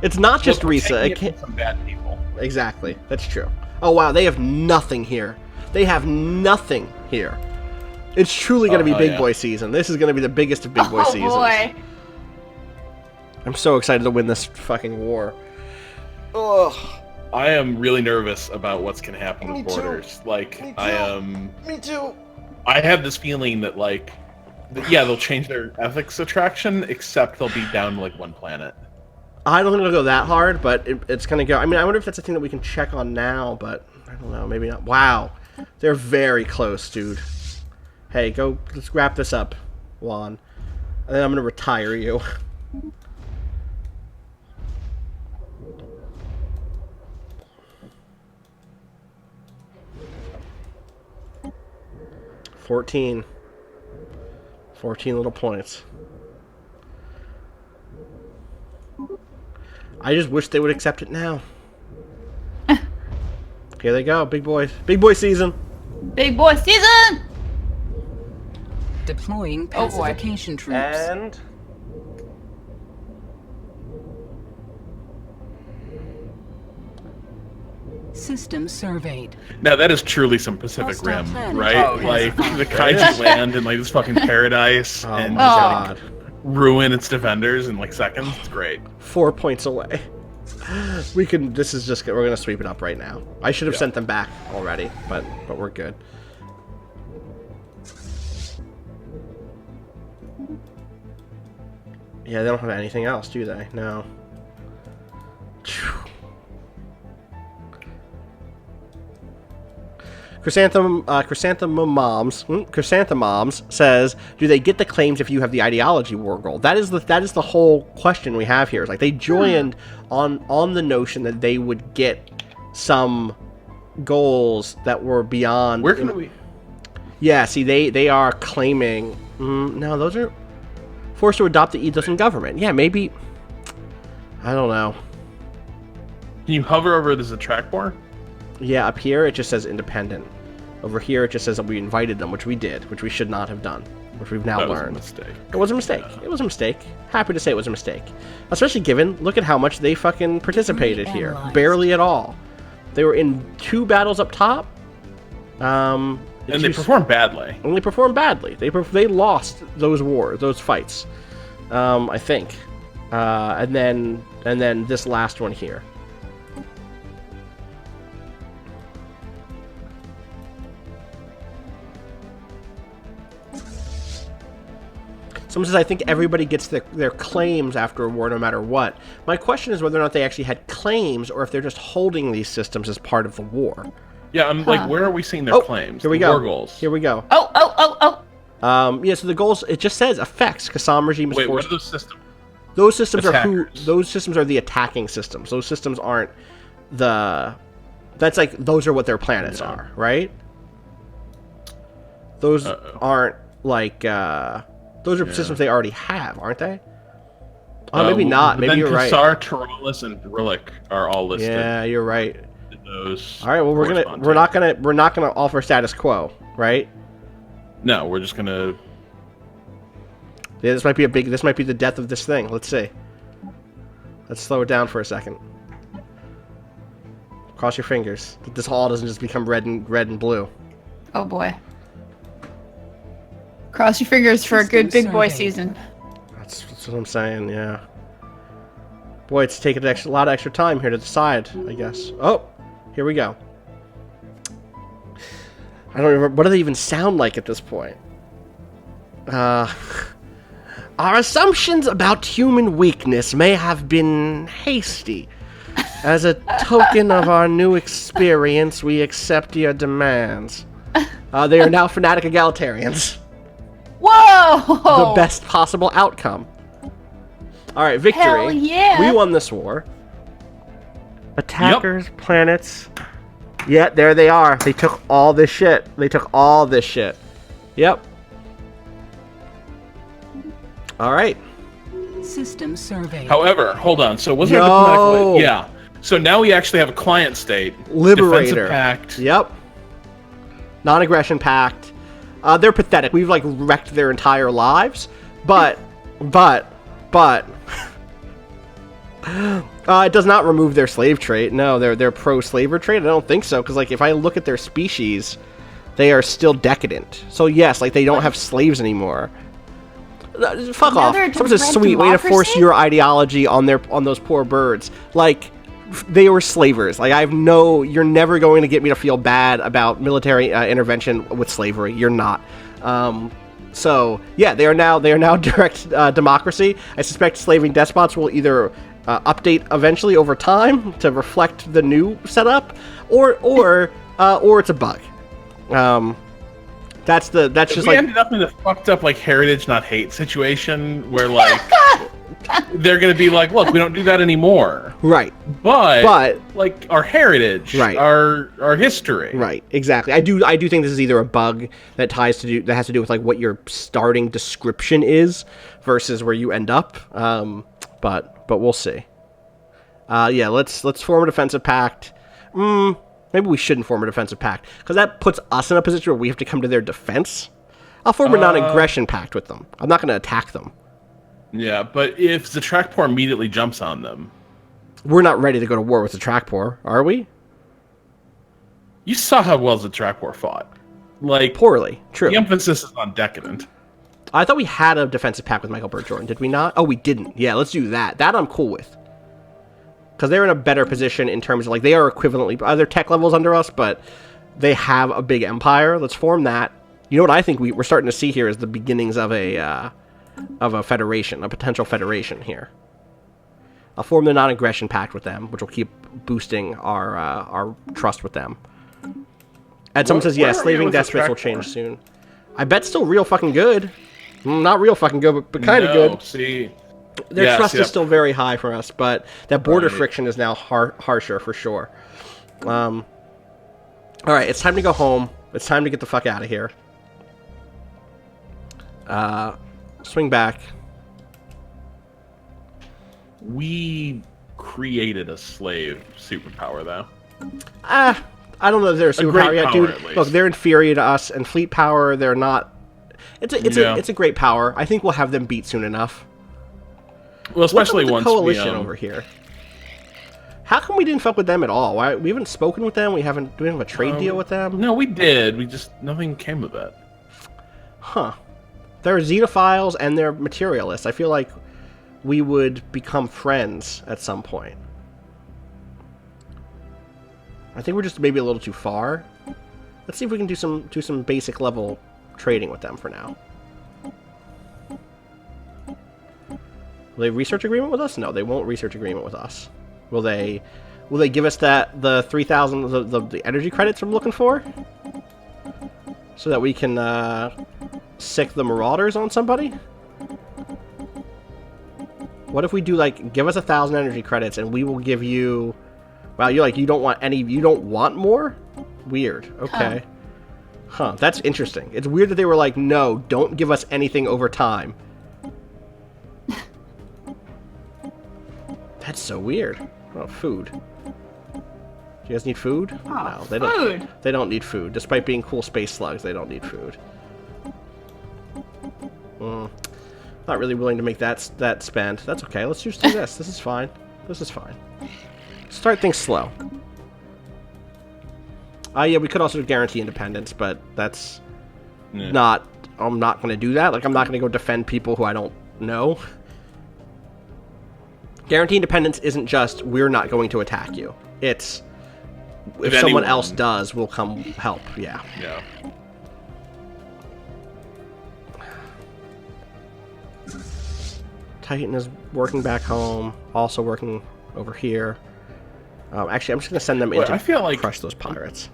It's not just Risa. It can't. Some bad people. Exactly, that's true. Oh wow, they have nothing here. They have nothing here. It's truly going to be big boy season. This is going to be the biggest of big boy seasons. Boy. I'm so excited to win this fucking war. Ugh. I am really nervous about what's going to happen with Borders. Me too. I have this feeling that they'll change their ethics attraction, except they'll be down to like one planet. I don't think it'll go that hard, but it's going to go. I mean, I wonder if that's a thing that we can check on now, but I don't know. Maybe not. Wow. They're very close, dude. Hey, go. Let's wrap this up, Juan. And then I'm going to retire you. $14 little points. I just wish they would accept it now. Here they go, big boys. Big boy season. Big boy season! Deploying pacification troops. And... System surveyed. Now that is truly some Pacific Hostile Rim, planet. right? Oh, like the kaiju land in like this fucking paradise and just like ruin its defenders in like seconds. It's great. 4 points away. We can. This is just. We're gonna sweep it up right now. I should have sent them back already, but we're good. Yeah, they don't have anything else, do they? No. Chrysanthemums says, do they get the claims if you have the ideology war goal? That is the whole question we have here. It's like they joined on the notion that they would get some goals that were beyond. Where can we? Yeah, see, they are claiming. No, those are forced to adopt the ethos in government. Yeah, maybe. I don't know. Can you hover over this track bar? Yeah, up here it just says independent. Over here it just says that we invited them, which we did, which we should not have done, which we've now learned. Was a mistake. It was a mistake. It was a mistake. Happy to say it was a mistake. Especially given, look at how much they fucking participated here. Barely at all. They were in 2 battles up top. And they performed badly. And they performed badly. They lost those fights, I think. And then this last one here. Someone says, I think everybody gets their claims after a war no matter what. My question is whether or not they actually had claims or if they're just holding these systems as part of the war. Yeah, I'm like, where are we seeing their claims? Here we go. War goals. Here we go. Oh. Yeah, so the goals, it just says effects. Qassam regime is Wait, forced. what are those systems? Those systems Attackers. those systems are the attacking systems. Those systems aren't those are what their planets are, right? Those aren't like those are systems they already have, aren't they? Oh, maybe not. Maybe you're right. Kassar, Taralis, and Brillic are all listed. Yeah, you're right. Those. All right. Well, we're not gonna offer status quo, right? No, we're just gonna. Yeah, this might be the death of this thing. Let's see. Let's slow it down for a second. Cross your fingers that this all doesn't just become red and blue. Oh boy. Cross your fingers for a good big boy season. That's what I'm saying, yeah. Boy, it's taken a lot of extra time here to decide, I guess. Oh, here we go. I don't remember. What do they even sound like at this point? Our assumptions about human weakness may have been hasty. As a token of our new experience, we accept your demands. They are now fanatic egalitarians. Whoa! The best possible outcome. Alright, victory. Hell yeah! We won this war. Attackers, planets. Yeah, there they are. They took all this shit. Yep. Alright. System survey. However, hold on. So wasn't there diplomatic? Yeah. So now we actually have a client state. Liberator. Defensive pact. Yep. Non-aggression pact. They're pathetic. We've like wrecked their entire lives, but it does not remove their slave trait. No, they're pro-slaver trait. I don't think so, because like if I look at their species, they are still decadent. So yes, like they don't have slaves anymore. Fuck off. Someone says, "Sweet way to force your ideology on those poor birds." Like they were slavers. Like you're never going to get me to feel bad about military intervention with slavery. You're not. So yeah, they are now direct democracy. I suspect slaving despots will either update eventually over time to reflect the new setup, or it's a bug. That's just we ended up in a fucked up like heritage not hate situation where like they're gonna be like, look, we don't do that anymore, right? But like our heritage, right? Our history, right? Exactly. I do think this is either a bug that has to do with like what your starting description is versus where you end up. But we'll see. Yeah, let's form a defensive pact. Maybe we shouldn't form a defensive pact, because that puts us in a position where we have to come to their defense. I'll form a non-aggression pact with them. I'm not going to attack them. Yeah, but if Zatrakpor immediately jumps on them... We're not ready to go to war with Zatrakpor, are we? You saw how well Zatrakpor fought. Like poorly, true. The emphasis is on decadent. I thought we had a defensive pact with Michael Burt Jordan, did we not? Oh, we didn't. Yeah, let's do that. That I'm cool with. Because they're in a better position in terms of, like, they are equivalently other tech levels under us, but they have a big empire. Let's form that. You know what I think we're starting to see here is the beginnings of a federation, a potential federation here. I'll form the non-aggression pact with them, which will keep boosting our trust with them. And someone says, yeah, slaving despots will change soon. I bet still real fucking good. Not real fucking good, but kind of good. See... Their trust is still very high for us, but that border friction is now harsher for sure. All right, it's time to go home. It's time to get the fuck out of here. Swing back. We created a slave superpower, though. I don't know if they're a superpower yet, dude. Look, they're inferior to us, and fleet power, they're not. It's a great power. I think we'll have them beat soon enough. Well, especially once the coalition over here. How come we didn't fuck with them at all? Why we haven't spoken with them? Do we have a trade deal with them? No, we did. Nothing came of it. Huh. They're xenophiles and they're materialists. I feel like we would become friends at some point. I think we're just maybe a little too far. Let's see if we can do some basic level trading with them for now. Will they research agreement with us? No, they won't research agreement with us. Will they give us the 3,000 the energy credits I'm looking for? So that we can sick the Marauders on somebody? What if we do like give us 1,000 energy credits and we will give you? Wow, you don't want more? Weird. Okay. Huh, that's interesting. It's weird that they were like, no, don't give us anything over time. That's so weird. Oh, food. Do you guys need food? Oh, no, they food. don't. They don't need food. Despite being cool space slugs, they don't need food. Not really willing to make that spend. That's okay. Let's just do this. This is fine. This is fine. Start things slow. Yeah, we could also guarantee independence, but that's not... I'm not going to do that. Like, I'm not going to go defend people who I don't know. Guarantee independence isn't just, we're not going to attack you. It's, if someone else does, we'll come help. Yeah. Yeah. Titan is working back home, also working over here. Actually, I'm just going to send them in to crush those pirates.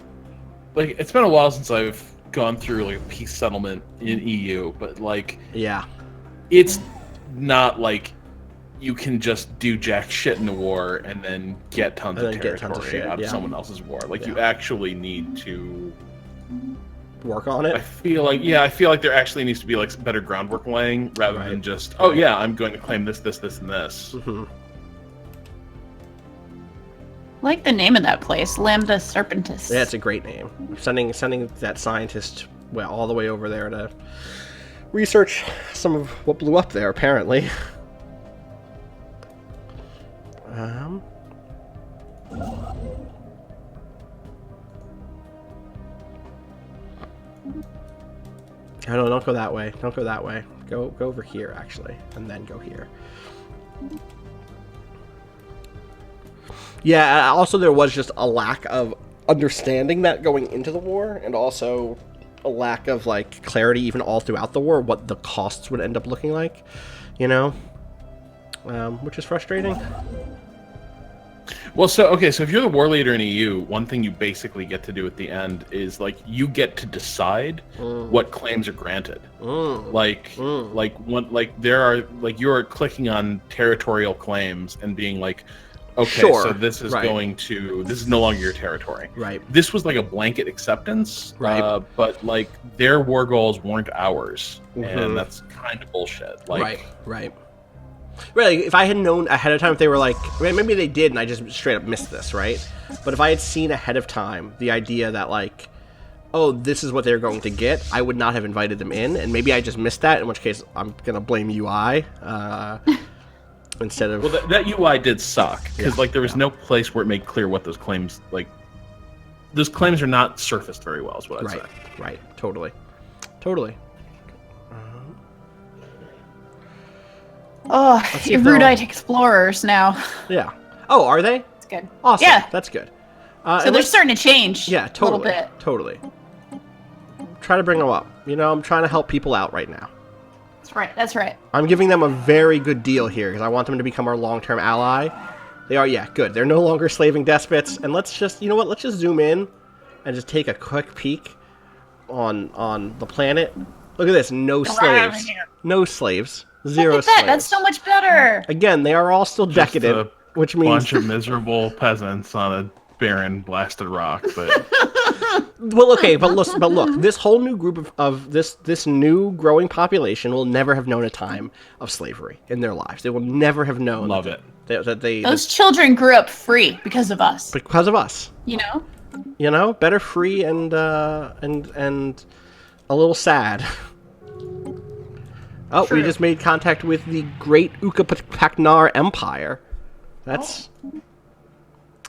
Like, it's been a while since I've gone through like a peace settlement in EU, but like, yeah, it's not like you can just do jack shit in a war and then get tons of territory out of someone else's war. Like, you actually need to work on it. I feel like there actually needs to be like some better groundwork laying rather than just, oh yeah, I'm going to claim this, this, this, and this. Mm-hmm. I like the name of that place, Lambda Serpentis. Yeah, it's a great name. Sending that scientist all the way over there to research some of what blew up there, apparently. Oh, no, don't go that way. Don't go that way. Go over here, actually, and then go here. Yeah, also there was just a lack of understanding that going into the war, and also a lack of, like, clarity even all throughout the war, what the costs would end up looking like, you know? Which is frustrating. Well, so if you're the war leader in EU, one thing you basically get to do at the end is, like, you get to decide what claims are granted. You are clicking on territorial claims and being like, okay, so this is this is no longer your territory. Right. This was like a blanket acceptance, but like their war goals weren't ours, and that's kind of bullshit. Like, right. Really, if I had known ahead of time, if they were like, maybe they did, and I just straight up missed this, right? But if I had seen ahead of time the idea that, like, oh, this is what they're going to get, I would not have invited them in, and maybe I just missed that, in which case I'm gonna blame UI instead of. Well, that UI did suck because like there was no place where it made clear what those claims like. Those claims are not surfaced very well, is what I'd say. Right. Totally. Oh, erudite explorers now. Yeah. Oh, are they? That's good. Awesome. Yeah. That's good. So they're starting to change. Yeah, totally. A little bit. Totally. Try to bring them up. You know, I'm trying to help people out right now. That's right. I'm giving them a very good deal here because I want them to become our long-term ally. They are, good. They're no longer slaving despots. And let's just, you know what? Let's just zoom in and just take a quick peek on the planet. Look at this. No slaves. No slaves. Zero Look at that. slaves. That's so much better. Again, they are all still decadent, which means bunch of miserable peasants on a barren, blasted rock. But well, okay, but look, this whole new group of this new growing population will never have known a time of slavery in their lives. They will never have known. Love it. Those children grew up free because of us. Because of us. You know, better free and a little sad. Oh, True. We just made contact with the Great Ukapaknar Empire. That's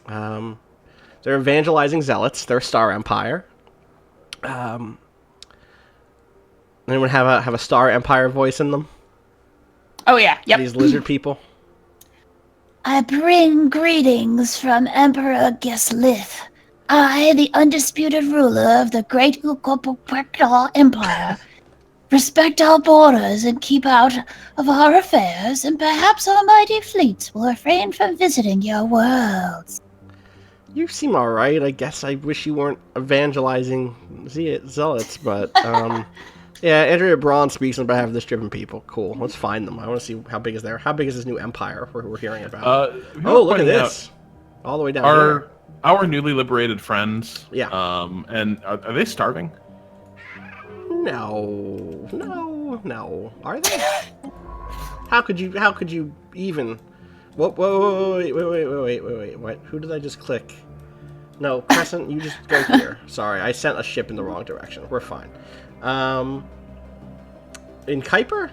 they're evangelizing zealots. They're a star empire. Anyone have a star empire voice in them? Oh yeah, yep. These lizard people. I bring greetings from Emperor Geslith. I, the undisputed ruler of the Great Ukapaknar Empire, respect our borders and keep out of our affairs, and perhaps our mighty fleets will refrain from visiting your worlds. You seem alright. I guess I wish you weren't evangelizing zealots, but, yeah, Andrea Braun speaks on behalf of the striven people. Cool. Let's find them. I want to see how big is this new empire we're hearing about. Look at this. All the way down here. Our newly liberated friends. Yeah. And are they starving? No. Are they? How could you even? Wait. What? Who did I just click? No, Crescent, you just go here. Sorry, I sent a ship in the wrong direction. We're fine. In Kuiper?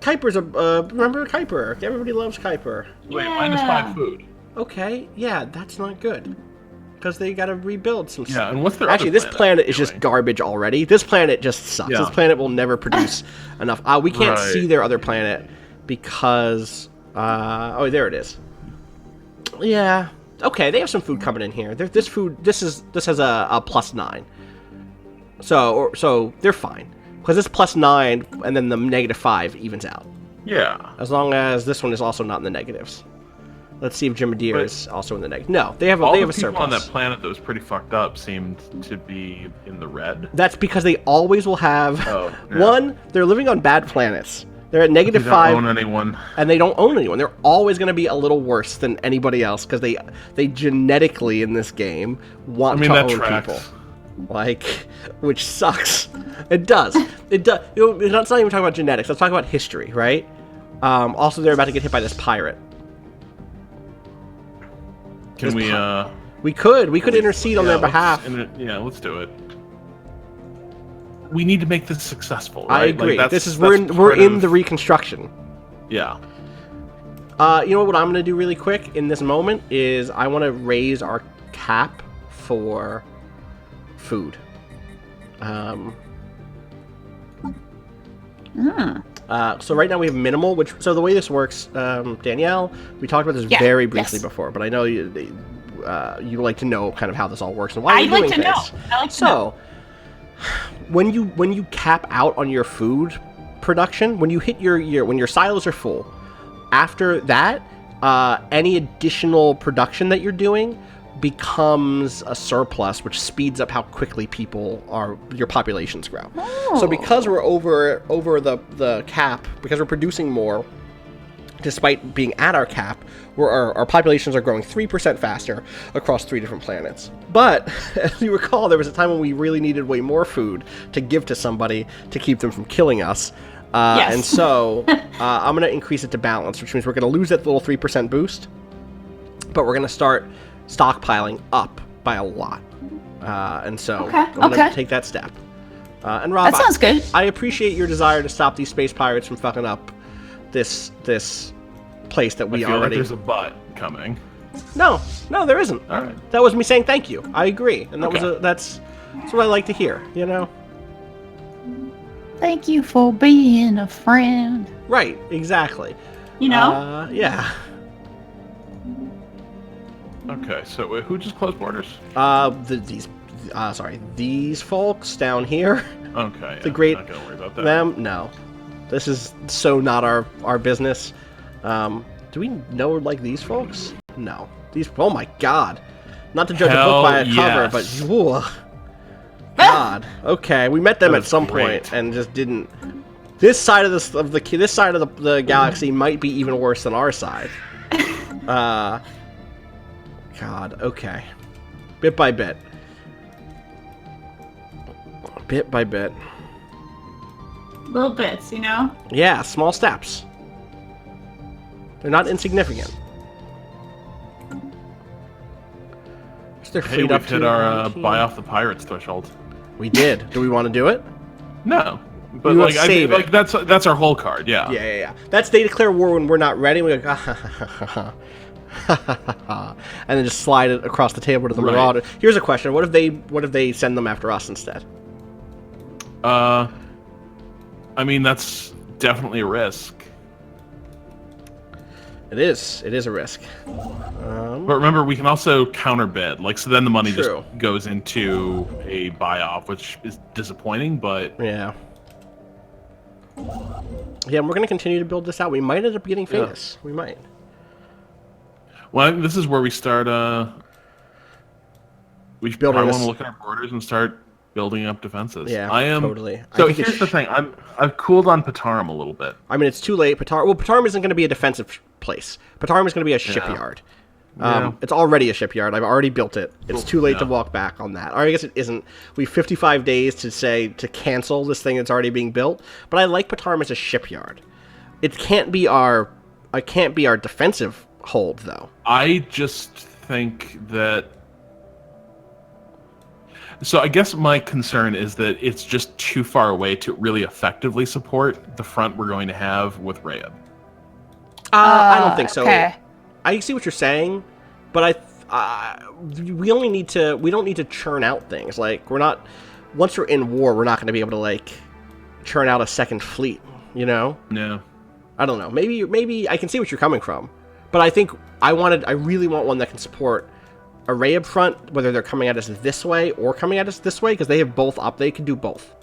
Kuiper's remember Kuiper? Everybody loves Kuiper. Wait, -5 food. Okay, yeah, that's not good. Because they gotta rebuild some stuff. Yeah, and what's their Actually, other this planet is just garbage already. This planet just sucks. Yeah. This planet will never produce enough. We can't Right. see their other planet because... oh, there it is. Yeah. Okay, they have some food coming in here. This has a +9. So they're fine. Because it's +9, and then the -5 evens out. Yeah. As long as this one is also not in the negatives. Let's see if Jimadier is also in the negative. No, they have a All the surplus. people on that planet that was pretty fucked up seemed to be in the red. That's because they always will have... Oh, yeah. One, they're living on bad planets. They're at -5. They don't own anyone. And they don't own anyone. They're always going to be a little worse than anybody else because they genetically in this game want to own people. Like, which sucks. It does. It does. You know, it's not even talking about genetics. Let's talk about history, right? Also, they're about to get hit by this pirate. Can we? We could intercede on their behalf. Yeah, let's do it. We need to make this successful. Right? I agree. Like, we're in the reconstruction. Yeah. You know what I'm going to do really quick in this moment is I want to raise our cap for food. So right now we have minimal, so the way this works, Danielle, we talked about this very briefly before, but I know you like to know kind of how this all works and why we're doing things. I like to know. When you cap out on your food production, when you hit when your silos are full, after that, any additional production that you're doing becomes a surplus, which speeds up how quickly your populations grow. Oh. So because we're over the cap, because we're producing more, despite being at our cap, our populations are growing 3% faster across 3 different planets. But, as you recall, there was a time when we really needed way more food to give to somebody to keep them from killing us. Yes. And so, I'm going to increase it to balance, which means we're going to lose that little 3% boost, but we're going to start stockpiling up by a lot. And so, I'm going to take that step. And Rob, that sounds good. I appreciate your desire to stop these space pirates from fucking up this place that we I feel already... like there's a butt coming. No, there isn't. All right. That was me saying thank you. I agree, and Okay. that's what I like to hear. You know. Thank you for being a friend. Right. Exactly. You know. Yeah. Okay, so who just closed borders? These folks down here. Okay. The great not gonna worry about that. them. No, this is so not our business. Do we know like these folks? No. These. Oh my God. Not to judge a book by a cover, but whoa. God. Okay, we met them at some point and just didn't. This side of this side of the galaxy might be even worse than our side. God. Okay. Bit by bit. Bit by bit. Little bits, you know. Yeah, small steps. They're not insignificant. What's their Hey, fleet up we've to? hit our 19? buy off the pirates threshold. We did. Do we want to do it? No, but We want like to I save think, it. like that's our whole card. Yeah. Yeah. That's they declare war when we're not ready. We go, and then just slide it across the table to the Right. Marauder. Here's a question: What if they send them after us instead? I mean that's definitely a risk. It is. It is a risk. But remember, we can also counterbid. Like, so then the money True. just goes into a buy-off, which is disappointing, but... Yeah. Yeah, and we're going to continue to build this out. We might end up getting famous. We might. Well, I think this is where we start, we Building probably this- want to look at our borders and start building up defenses. Yeah, I am... totally. So I think here's the thing. I've cooled on Patarum a little bit. I mean, it's too late. Patarum isn't going to be a defensive place. Patarum is going to be a shipyard. It's already a shipyard. I've already built it. It's too late to walk back on that. Or I guess it isn't. We have 55 days to cancel this thing that's already being built. But I like Patarm as a shipyard. It can't be our defensive hold, though. I just think that... So I guess my concern is that it's just too far away to really effectively support the front we're going to have with Rayab. I don't think so. Okay. I see what you're saying, but we don't need to churn out things. Like, once we're in war, we're not going to be able to, like, churn out a second fleet, you know? No. I don't know. Maybe I can see what you're coming from, but I think I really want one that can support a Rayab front, whether they're coming at us this way or coming at us this way, because they have both they can do both.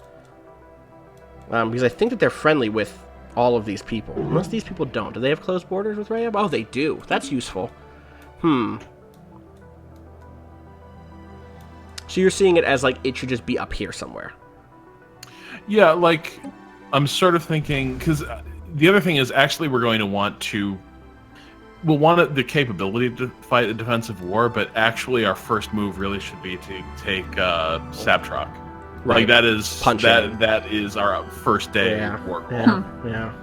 Because I think that they're friendly with all of these people. Most of these people don't. Do they have closed borders with Rayab? Oh, they do. That's useful. So you're seeing it as, like, it should just be up here somewhere. Yeah, like, I'm sort of thinking... Because the other thing is, actually, we're going to we'll want the capability to fight a defensive war, but actually our first move really should be to take Sabtrock. Right. Like, that is Punching. that is our first day war. Yeah.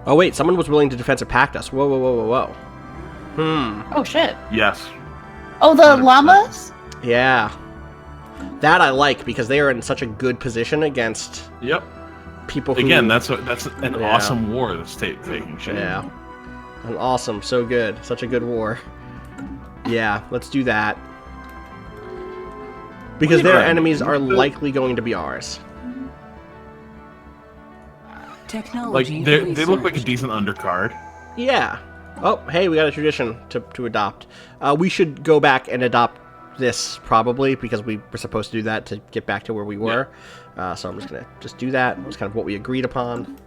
Oh wait, someone was willing to defensive pact us. Whoa. Oh shit. Yes. Oh, the 100%. llamas? Yeah. That I like, because they are in such a good position against Yep. people who... Again, that's an awesome war that's taking shape. Yeah. An awesome, so good. Such a good war. Yeah, let's do that. Because their enemies are likely going to be ours. Like, Technology. they look like a research. decent undercard. Yeah. Oh, hey, we got a tradition to adopt. We should go back and adopt this, probably, because we were supposed to do that to get back to where we were. So I'm just going to do that. It was kind of what we agreed upon.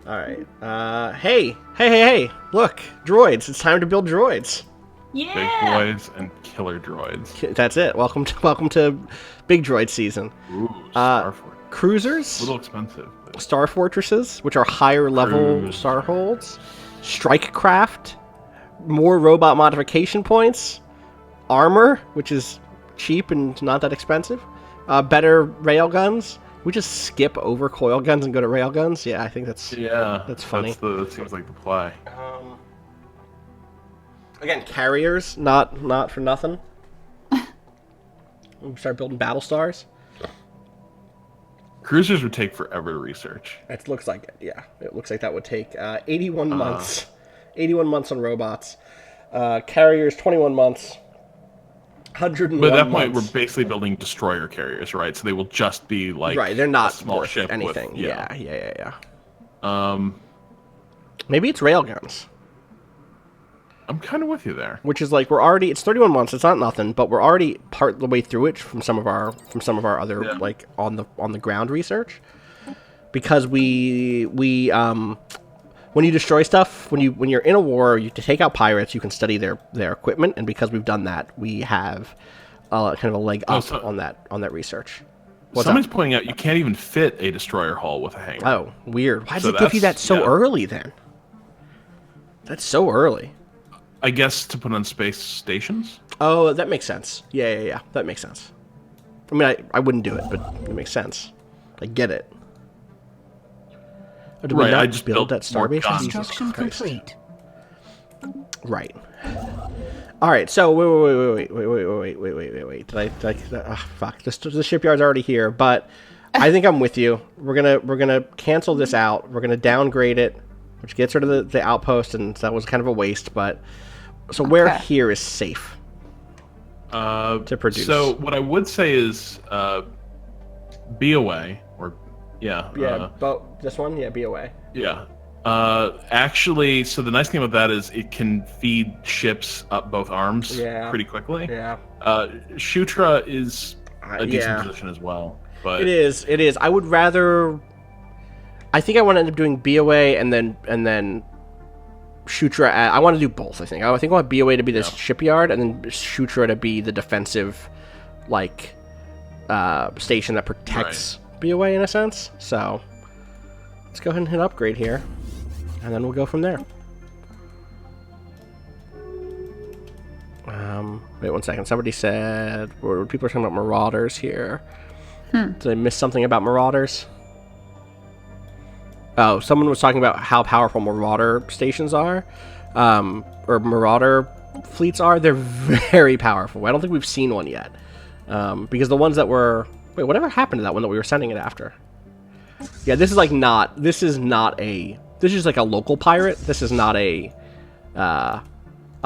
All right. Hey. Look, droids. It's time to build droids. Big Yeah. boys and killer droids. That's it. Welcome to Big Droid season. Ooh, Starfort. Cruisers, A little expensive. But... Star Fortresses, which are higher level Cruise. starholds, strike craft, more robot modification points, armor, which is cheap and not that expensive, better railguns. We just skip over coil guns and go to railguns. Yeah, I think that's funny. That seems like the play. Again, carriers, not for nothing. We start building battle stars. Cruisers would take forever to research. It looks like it, yeah. It looks like that would take 81 months. 81 months on robots. Carriers, 21 months. 101 But at that point, months. we're basically building destroyer carriers, right? So they will just be like Right, they're not a small worth ship anything. With, Yeah. Maybe it's railguns. I'm kind of with you there. Which is like it's 31 months. It's not nothing, but we're already part of the way through it from some of our other like on the ground research, because we when you destroy stuff, when you're in a war, you to take out pirates, you can study their equipment, and because we've done that, we have kind of a leg up on that research. Somebody's pointing out you can't even fit a destroyer hull with a hangar. Oh, weird. Why does it give you that so early then? That's so early. I guess to put on space stations. Oh, that makes sense. Yeah. That makes sense. I mean, I wouldn't do it, but it makes sense. I get it. Oh, did we not I just build built that more starbase? guns. Jesus Construction Christ. complete. Right. All right. So wait. Did I fuck. The shipyard's already here, but I think I'm with you. We're gonna cancel this out. We're gonna downgrade it, which gets rid of the outpost, and that was kind of a waste. But so where here is safe to produce? So what I would say is BOA or but this one, BOA. Yeah. Actually, so the nice thing about that is it can feed ships up both arms pretty quickly. Yeah. Shutra is a decent position as well. But It is. I would rather. I think I want to end up doing BOA and then Shutra. I want to do both. I think I want BOA to be the shipyard and then Shutra to be the defensive, like, station that protects BOA in a sense. So let's go ahead and hit upgrade here. and then we'll go from there. Wait 1 second. Somebody said people are talking about marauders here. Did I miss something about marauders? Oh, someone was talking about how powerful marauder stations are, or marauder fleets are. They're very powerful. I don't think we've seen one yet, because the ones that were... Wait, whatever happened to that one that we were sending it after? Yeah, this is like not... This is not a... This is like a local pirate. This is not a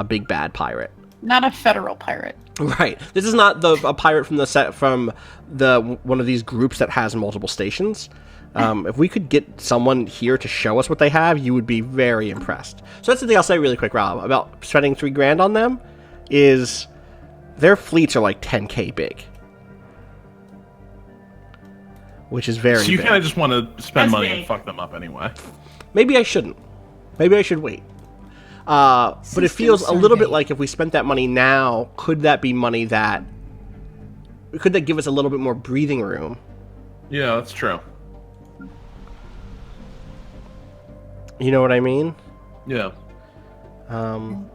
big bad pirate. Not a federal pirate. Right. This is not a pirate from the one of these groups that has multiple stations. If we could get someone here to show us what they have, you would be very impressed. So that's the thing I'll say really quick, Rob, about spending $3 grand on them, is their fleets are like 10K big. Which is very So you big. kind of just want to spend That's money big. and fuck them up anyway. Maybe I shouldn't. Maybe I should wait. But it feels a little bit like if we spent that money now, could that be money that... Could that give us a little bit more breathing room? Yeah, that's true. You know what I mean? Yeah. Can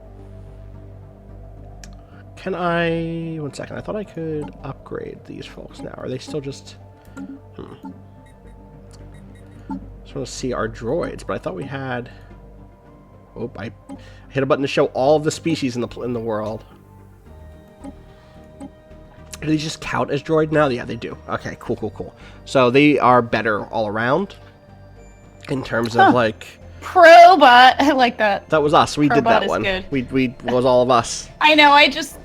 I... 1 second. I thought I could upgrade these folks now. Are they still just... Just want to see our droids, but I thought we had... Oh, I hit a button to show all of the species in the world. Do they just count as droid now? Yeah, they do. Okay, cool. So they are better all around in terms of like... Probot. I like that. That was us. We did Probot that is one. good. We was all of us. I know. I'm just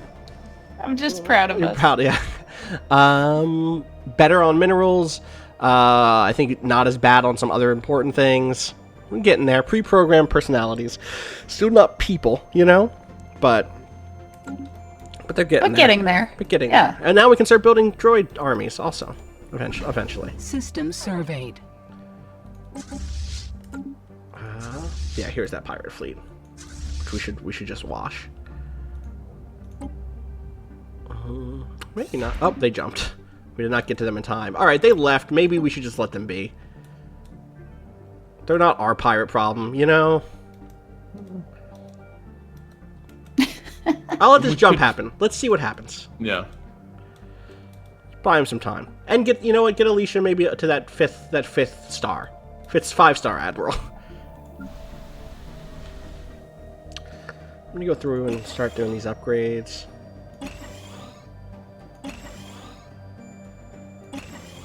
proud of You're us. proud, yeah. Better on minerals. I think not as bad on some other important things. We're getting there. Pre-programmed personalities. Still not people, you know? But they're getting there. Getting there. But getting Yeah. there. And now we can start building droid armies also. Eventually. System surveyed. Yeah, here's that pirate fleet. Which we should just wash. Maybe not. Oh, they jumped. We did not get to them in time. Alright, they left. Maybe we should just let them be. They're not our pirate problem, you know? I'll let this jump happen. Let's see what happens. Yeah. Buy him some time. And get, you know what, get Alicia maybe to that fifth star. 5-star admiral. I'm gonna go through and start doing these upgrades.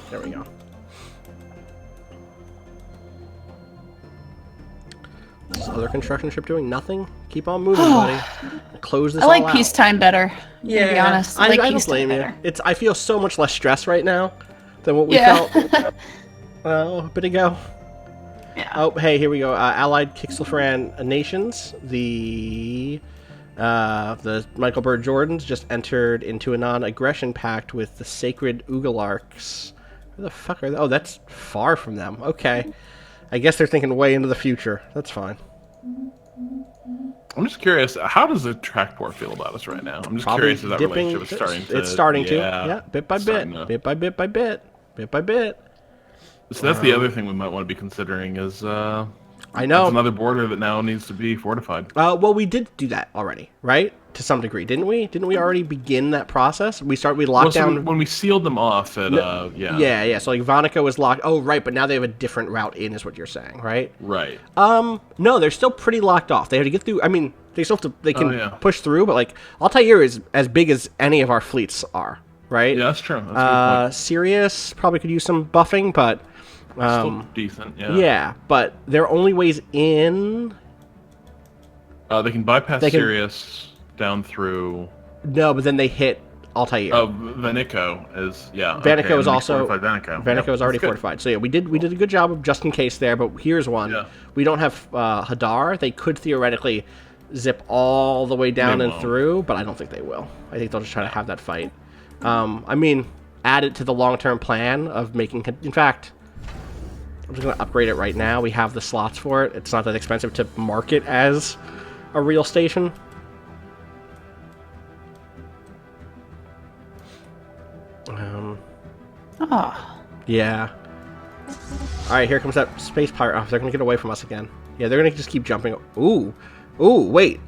There we go. This other construction ship doing nothing? Keep on moving, buddy. Close this I like all out. peacetime better. To be honest, I like don't peacetime blame you. better. I feel so much less stress right now than what we Yeah. felt a bit ago. Yeah. Oh, hey, here we go. Allied Kixelfran nations. The Michael Bird Jordans just entered into a non-aggression pact with the Sacred Ugalarks. Where the fuck are they? Oh, that's far from them. Okay. I guess they're thinking way into the future. That's fine. I'm just curious, how does the trackport feel about us right now? I'm just Probably curious if that dipping. relationship is starting to... It's starting to. Yeah, Yeah, bit by bit. starting to- Bit by bit by bit. Bit by bit. So that's the other thing we might want to be considering is... I know. It's another border that now needs to be fortified. Well, we did do that already, right? To some degree, didn't we? Didn't we already begin that process? We locked down... when we sealed them off at, yeah. Yeah. So, like, Vonica was locked... Oh, right, but now they have a different route in, is what you're saying, right? Right. No, they're still pretty locked off. They have to get through... I mean, they still have to... They can yeah. push through, but, like, Altair is as big as any of our fleets are, right? Yeah, that's true. That's a good point. Sirius probably could use some buffing, but... Still decent, yeah. Yeah, but their only ways in... They can bypass They can- Sirius down through... No, but then they hit Altair. Oh, Vanico is... Yeah. Vanico okay, is also... fortified Vanico. Vanico Yep, is already that's good. fortified. So yeah, we did a good job of just in case there, but here's one. Yeah. We don't have Hadar. They could theoretically zip all the way down They and won't. through, but I don't think they will. I think they'll just try to have that fight. I mean, add it to the long-term plan of making... In fact... I'm just going to upgrade it right now. We have the slots for it. It's not that expensive to market as a real station. Oh. Yeah. Alright, here comes that space pirate. Oh, they're going to get away from us again. Yeah, they're gonna just keep jumping. Ooh, wait.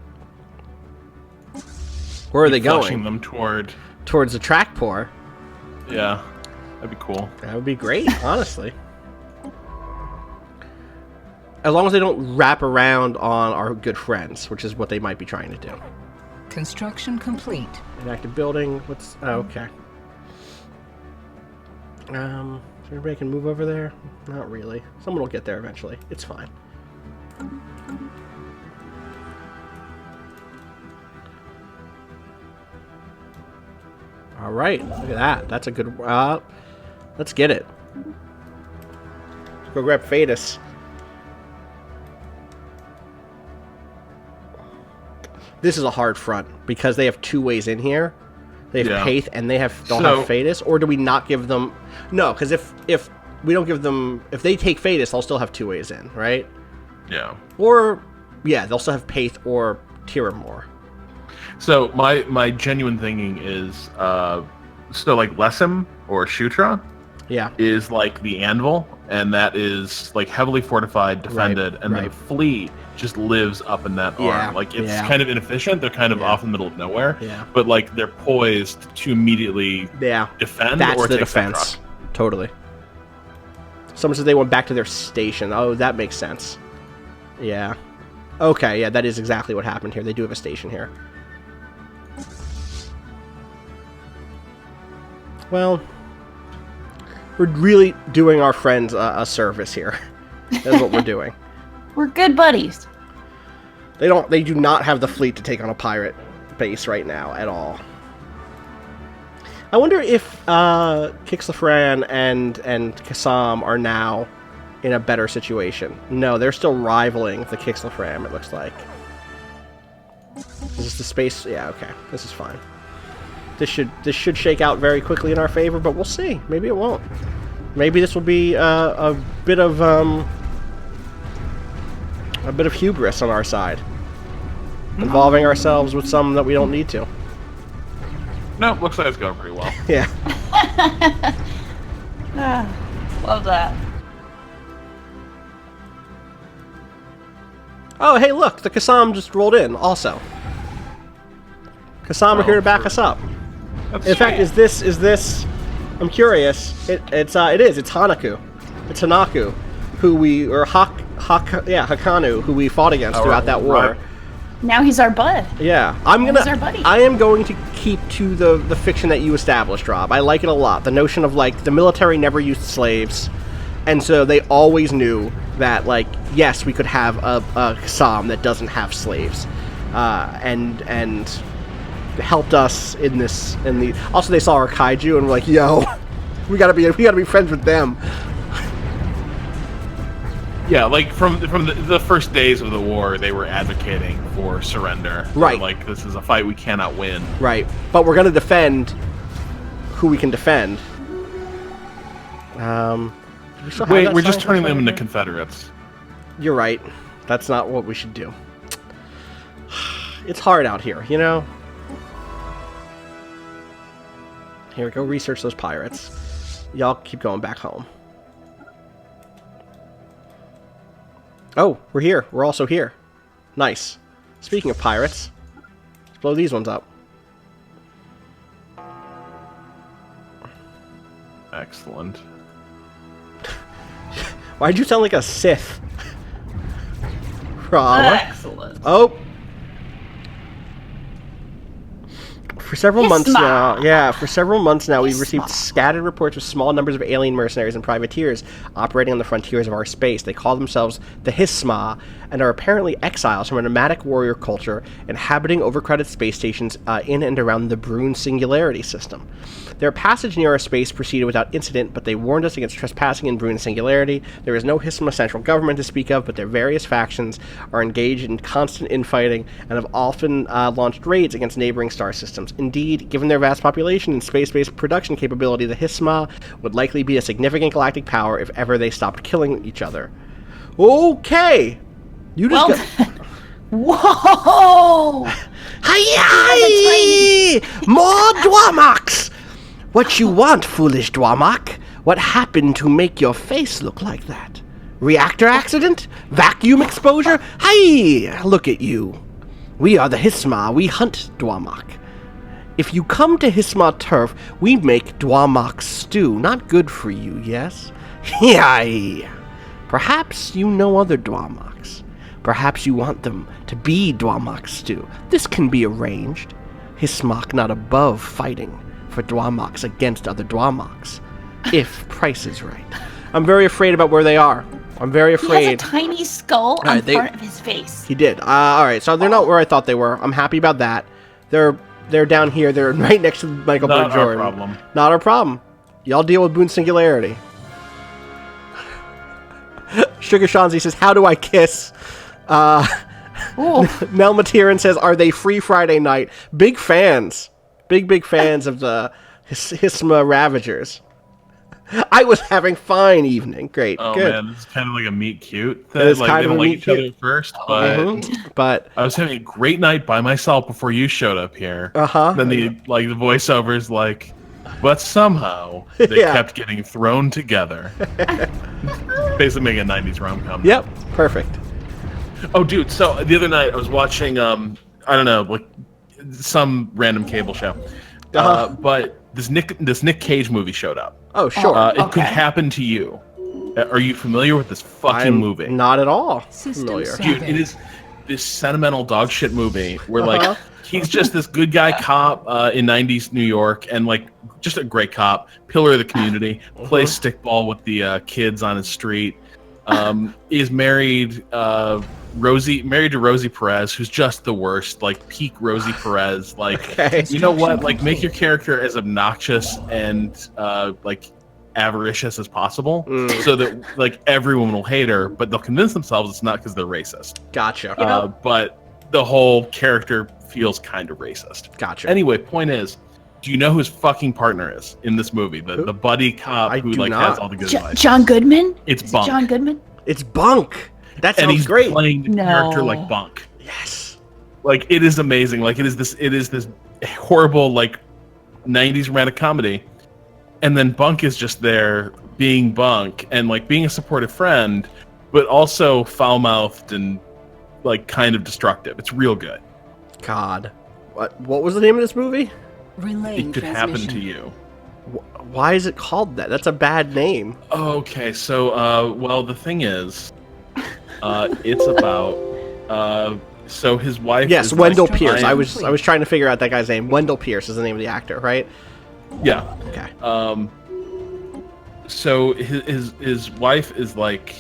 Where are they Flushing going? them Towards the track pour. Yeah, that'd be cool. That would be great, honestly. As long as they don't wrap around on our good friends, which is what they might be trying to do. Construction complete. Inactive building. What's... Oh, okay. So everybody can move over there? Not really. Someone will get there eventually. It's fine. Alright, look at that. That's a good... let's get it. Let's go grab Phaetus. This is a hard front, because they have 2 ways in here. They have Paith, and they don't have Phaetus. Or do we not give them... No, because if we don't give them... If they take Phaetus, they'll still have 2 ways in, right? Yeah. Or, yeah, they'll still have Paith or Tiramore. So my genuine thinking is, so like Lesem or Shutra, is like the anvil, and that is like heavily fortified, defended, and then the fleet just lives up in that arm. Like it's kind of inefficient. They're kind of off in the middle of nowhere. Yeah. But like they're poised to immediately defend. That's or the take defense. Totally. Someone said they went back to their station. Oh, that makes sense. Yeah. Okay, yeah, that is exactly what happened here. They do have a station here. Well, we're really doing our friends a service here. That's what we're doing. We're good buddies. They do not have the fleet to take on a pirate base right now at all. I wonder if Kixlafran and Kassam are now in a better situation. No, they're still rivaling the Kixlafran, it looks like. Is this the space? Yeah, okay. This is fine. This should shake out very quickly in our favor, but we'll see. Maybe it won't. Maybe this will be a bit of hubris on our side, involving ourselves with some that we don't need to. No, looks like it's going pretty well. Yeah. Love that. Oh, hey, look, the Kassam just rolled in. Also, Kassam are here to back us up. In fact, is this? I'm curious. It is. It's Hanaku. It's Hanaku, who we or Hakanu, who we fought against throughout that war. Right. Now he's our bud. Yeah, He's our buddy. I am going to keep to the fiction that you established, Rob. I like it a lot. The notion of like the military never used slaves, and so they always knew that like yes, we could have a Kassam that doesn't have slaves, and helped us in this. Also they saw our kaiju and were like, yo, we gotta be friends with them. Yeah, like from the first days of the war, they were advocating for surrender. Right. Like, this is a fight we cannot win. Right. But we're going to defend who we can defend. Wait, we're just turning them into Confederates. You're right. That's not what we should do. It's hard out here, you know? Here, go research those pirates. Y'all keep going back home. Oh, we're here. We're also here. Nice. Speaking of pirates, let's blow these ones up. Excellent. Why'd you sound like a Sith? Rob. Excellent. Oh. For several months now, we've received scattered reports of small numbers of alien mercenaries and privateers operating on the frontiers of our space. They call themselves the Hisma and are apparently exiles from a nomadic warrior culture inhabiting overcrowded space stations in and around the Brune Singularity system. Their passage near our space proceeded without incident, but they warned us against trespassing in Brune Singularity. There is no Hisma central government to speak of, but their various factions are engaged in constant infighting and have often launched raids against neighboring star systems. Indeed, given their vast population and space-based production capability, the Hisma would likely be a significant galactic power if ever they stopped killing each other. Okay! You just got... Whoa! Hi-yi! More Dwarmaks! What you want, foolish Dwarmak? What happened to make your face look like that? Reactor accident? Vacuum exposure? Hi! Look at you. We are the Hisma. We hunt Dwamok. If you come to Hisma turf, we make Dwamok stew. Not good for you, yes? Yai! Perhaps you know other Dwamoks. Perhaps you want them to be Dwamok stew. This can be arranged. Hismok not above fighting for Dwamoks against other Dwamoks. If price is right. I'm very afraid about where they are. I'm very afraid. He has a tiny skull on front of his face. He did. Alright, so they're not where I thought they were. I'm happy about that. They're down here. They're right next to Michael B. Jordan. Not our problem. Not our problem. Y'all deal with Boone Singularity. Sugar Shanzi says, how do I kiss? Mel Matiran says, are they free Friday night? Big fans. Big fans of the Hisma Ravagers. I was having fine evening. Great. Oh, good. man, it's kind of like a meet cute. It's Like, kind they of don't a like meet each other cute. at first, but I was having a great night by myself before you showed up here. Then the voiceovers like, but somehow they kept getting thrown together. Basically making a 90s rom-com. Yep. Perfect. Oh, dude, so the other night I was watching, I don't know, like some random cable show. But this Nick Cage movie showed up. Oh, sure. It could happen to you. Are you familiar with this fucking movie? Not at all familiar. Dude, it is this sentimental dog shit movie where like he's just this good guy cop in 90s New York and like just a great cop, pillar of the community, plays stickball with the kids on his street. Is married to Rosie Perez, who's just the worst, like peak Rosie Perez. Like, you know what? Like, make your character as obnoxious and like avaricious as possible, so that like everyone will hate her, but they'll convince themselves it's not because they're racist. Gotcha. But the whole character feels kind of racist. Gotcha. Anyway, point is, do you know who his fucking partner is in this movie? The buddy cop who like has all the good advice. John Goodman? It's Bunk. John Goodman? It's Bunk. That sounds and he's great. Playing the character like Bunk. Yes. Like it is amazing. Like it is this horrible like 90s romantic comedy. And then Bunk is just there being Bunk and like being a supportive friend, but also foul-mouthed and like kind of destructive. It's real good. God. What was the name of this movie? Relaying It could happen to you. Why is it called that? That's a bad name. Okay, so well the thing is it's about so his wife Yes, is Wendell like, Pierce. I was trying to figure out that guy's name. Wendell Pierce is the name of the actor, right? Yeah. Okay. So his wife is like,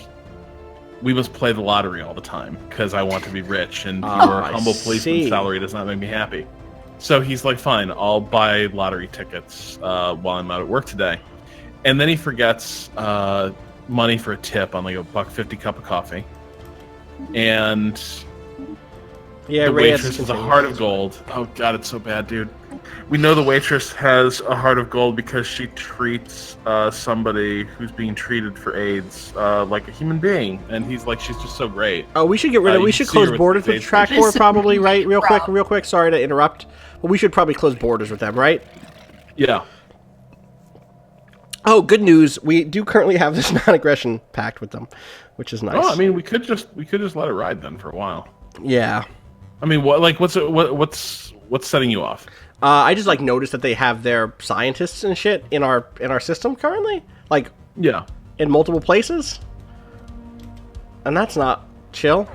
we must play the lottery all the time because I want to be rich, and your humble policeman's salary does not make me happy. So he's like, fine, I'll buy lottery tickets while I'm out at work today. And then he forgets money for a tip on like a $1.50 cup of coffee. And the waitress has a heart of gold. Oh god, it's so bad, dude. We know the waitress has a heart of gold because she treats somebody who's being treated for AIDS like a human being, and he's like, she's just so great. Oh, we should get rid of. We should close borders with track board, probably, right? Real quick. Sorry to interrupt. But we should probably close borders with them, right? Yeah. Oh, good news. We do currently have this non-aggression pact with them, which is nice. Oh, I mean, we could just let it ride then for a while. Yeah. I mean, what's setting you off? I just like noticed that they have their scientists and shit in our system currently, like in multiple places, and that's not chill.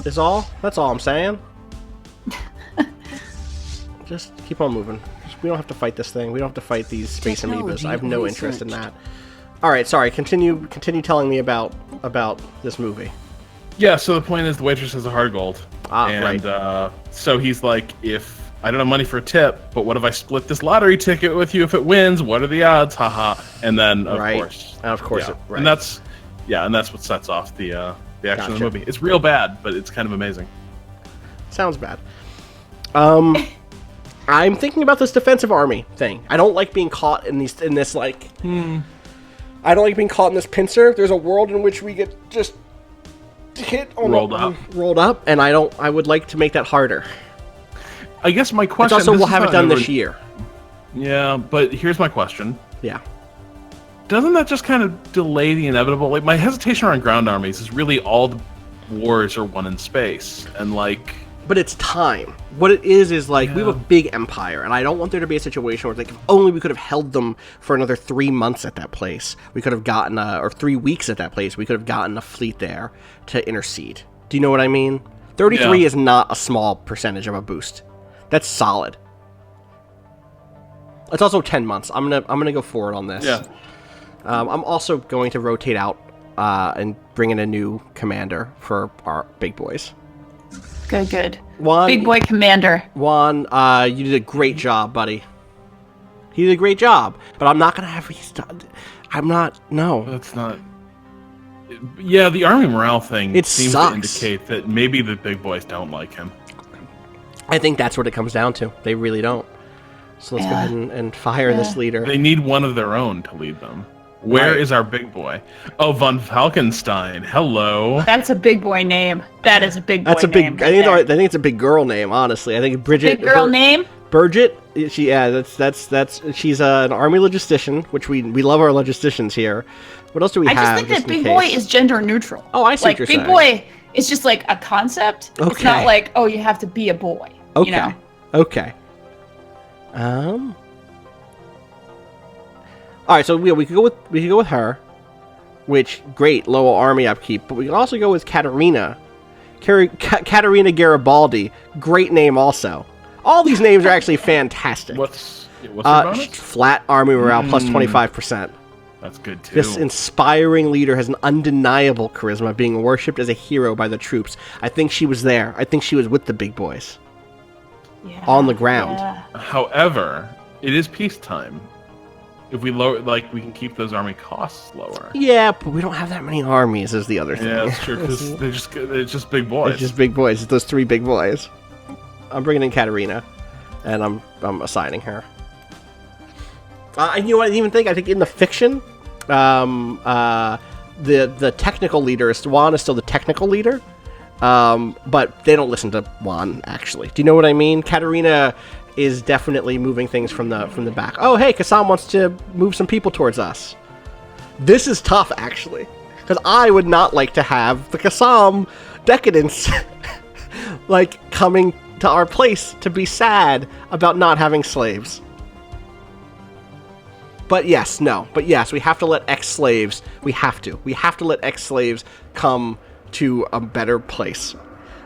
That's all I'm saying. Just keep on moving. We don't have to fight this thing. We don't have to fight these space amoebas. I have no interest in that. All right, sorry. Continue telling me about this movie. Yeah, so the point is the waitress has a heart of gold. Right. So he's like, if I don't have money for a tip, but what if I split this lottery ticket with you if it wins? What are the odds? Haha. And then of course, and that's what sets off the action of the movie. It's real bad, but it's kind of amazing. Sounds bad. I'm thinking about this defensive army thing. I don't like being caught in this I don't like being caught in this pincer. There's a world in which we get just hit on rolled up, and I would like to make that harder. I guess my question. It's also we'll have it done this year. Yeah, but here's my question. Yeah. doesn't that just kind of delay the inevitable? Like, my hesitation around ground armies is really all the wars are won in space, and like... But it's time. What it is like, we have a big empire, and I don't want there to be a situation where, like, if only we could have held them for another 3 months at that place, we could have gotten or 3 weeks at that place, we could have gotten a fleet there to intercede. Do you know what I mean? 33 is not a small percentage of a boost. That's solid. It's also 10 months. I'm gonna go forward on this. Yeah. I'm also going to rotate out and bring in a new commander for our big boys. Good. Juan, Big boy commander. Juan, you did a great job, buddy. He did a great job, but I'm not gonna have. No. That's not. Yeah, the army morale thing seems sucks. to indicate that maybe the big boys don't like him. I think that's what it comes down to. They really don't. So let's go ahead and fire this leader. They need one of their own to lead them. Where is our big boy? Oh, von Falkenstein. Hello. That's a big boy name. That is a big boy name. I think it's a big girl name. Honestly, I think Bridget. Big girl name. Bridget. That's she's an army logistician, which we love our logisticians here. What else do we have? I just think that big boy is gender neutral. Oh, I see what you're saying. Big boy is just like a concept. Okay. It's not like, oh, you have to be a boy. Okay. You know? Okay. All right, so we could go with her, which great low army upkeep, but we can also go with Katerina, Katerina Garibaldi, great name also. All these names are actually fantastic. What's her bonus? Flat army morale plus 25%. That's good too. This inspiring leader has an undeniable charisma, being worshipped as a hero by the troops. I think she was there. I think she was with the big boys. Yeah, on the ground. Yeah. However, it is peacetime. If we lower, like, we can keep those army costs lower. Yeah, but we don't have that many armies. Is the other thing. Yeah, that's true. Because they're just big boys. It's just big boys. It's those 3 big boys. I'm bringing in Katerina, and I'm assigning her. You know what I didn't even think? I think in the fiction, the technical leader Juan is still the technical leader. But they don't listen to Juan, actually. Do you know what I mean? Katerina is definitely moving things from the back. Oh, hey, Kassam wants to move some people towards us. This is tough, actually. Because I would not like to have the Kassam decadence like coming to our place to be sad about not having slaves. But yes, we have to let ex-slaves, we have to let ex-slaves come to a better place.